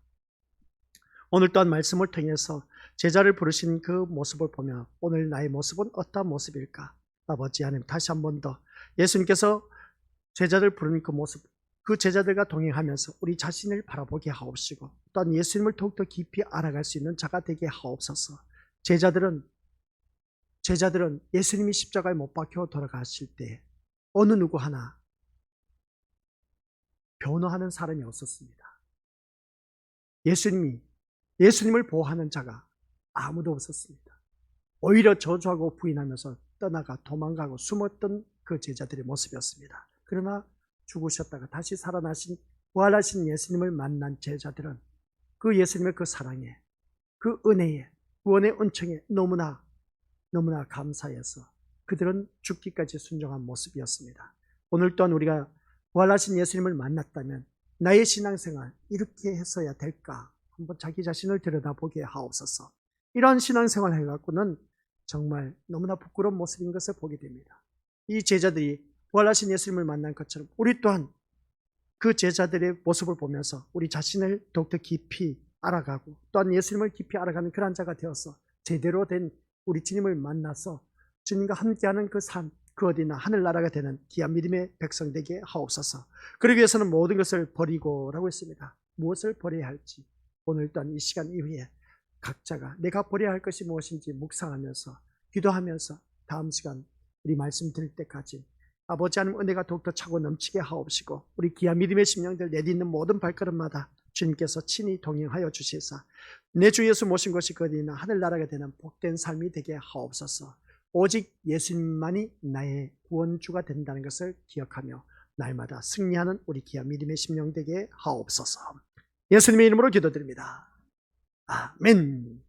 오늘 또한 말씀을 통해서 제자를 부르신 그 모습을 보며 오늘 나의 모습은 어떠한 모습일까? 아버지 하나님 다시 한 번 더 예수님께서 제자들 부르는 그 모습, 그 제자들과 동행하면서 우리 자신을 바라보게 하옵시고, 또한 예수님을 더욱더 깊이 알아갈 수 있는 자가 되게 하옵소서. 제자들은 예수님이 십자가에 못 박혀 돌아가실 때 어느 누구 하나 변호하는 사람이 없었습니다. 예수님을 보호하는 자가 아무도 없었습니다. 오히려 저주하고 부인하면서 떠나가 도망가고 숨었던 그 제자들의 모습이었습니다. 그러나 죽으셨다가 다시 살아나신 부활하신 예수님을 만난 제자들은 그 예수님의 그 사랑에, 그 은혜에, 구원의 은총에 너무나 감사해서 그들은 죽기까지 순종한 모습이었습니다. 오늘 또한 우리가 부활하신 예수님을 만났다면 나의 신앙생활 이렇게 했어야 될까? 한번 자기 자신을 들여다보게 하옵소서. 이러한 신앙생활을 해갖고는 정말 너무나 부끄러운 모습인 것을 보게 됩니다. 이 제자들이 부활하신 예수님을 만난 것처럼 우리 또한 그 제자들의 모습을 보면서 우리 자신을 더욱더 깊이 알아가고, 또한 예수님을 깊이 알아가는 그런 자가 되어서 제대로 된 우리 주님을 만나서 주님과 함께하는 그 삶, 그 어디나 하늘나라가 되는 귀한 믿음의 백성 되게 하옵소서. 그러기 위해서는 모든 것을 버리고 라고 했습니다. 무엇을 버려야 할지 오늘 또한 이 시간 이후에 각자가 내가 버려야 할 것이 무엇인지 묵상하면서 기도하면서 다음 시간 우리 말씀 드릴 때까지 아버지 하나님 은혜가 더욱더 차고 넘치게 하옵시고, 우리 귀한 믿음의 심령들 내딛는 모든 발걸음마다 주님께서 친히 동행하여 주시사 내 주 예수 모신 것이 거리나 하늘나라가 되는 복된 삶이 되게 하옵소서. 오직 예수님만이 나의 구원주가 된다는 것을 기억하며 날마다 승리하는 우리 귀한 믿음의 심령 되게 하옵소서. 예수님의 이름으로 기도드립니다. 아멘.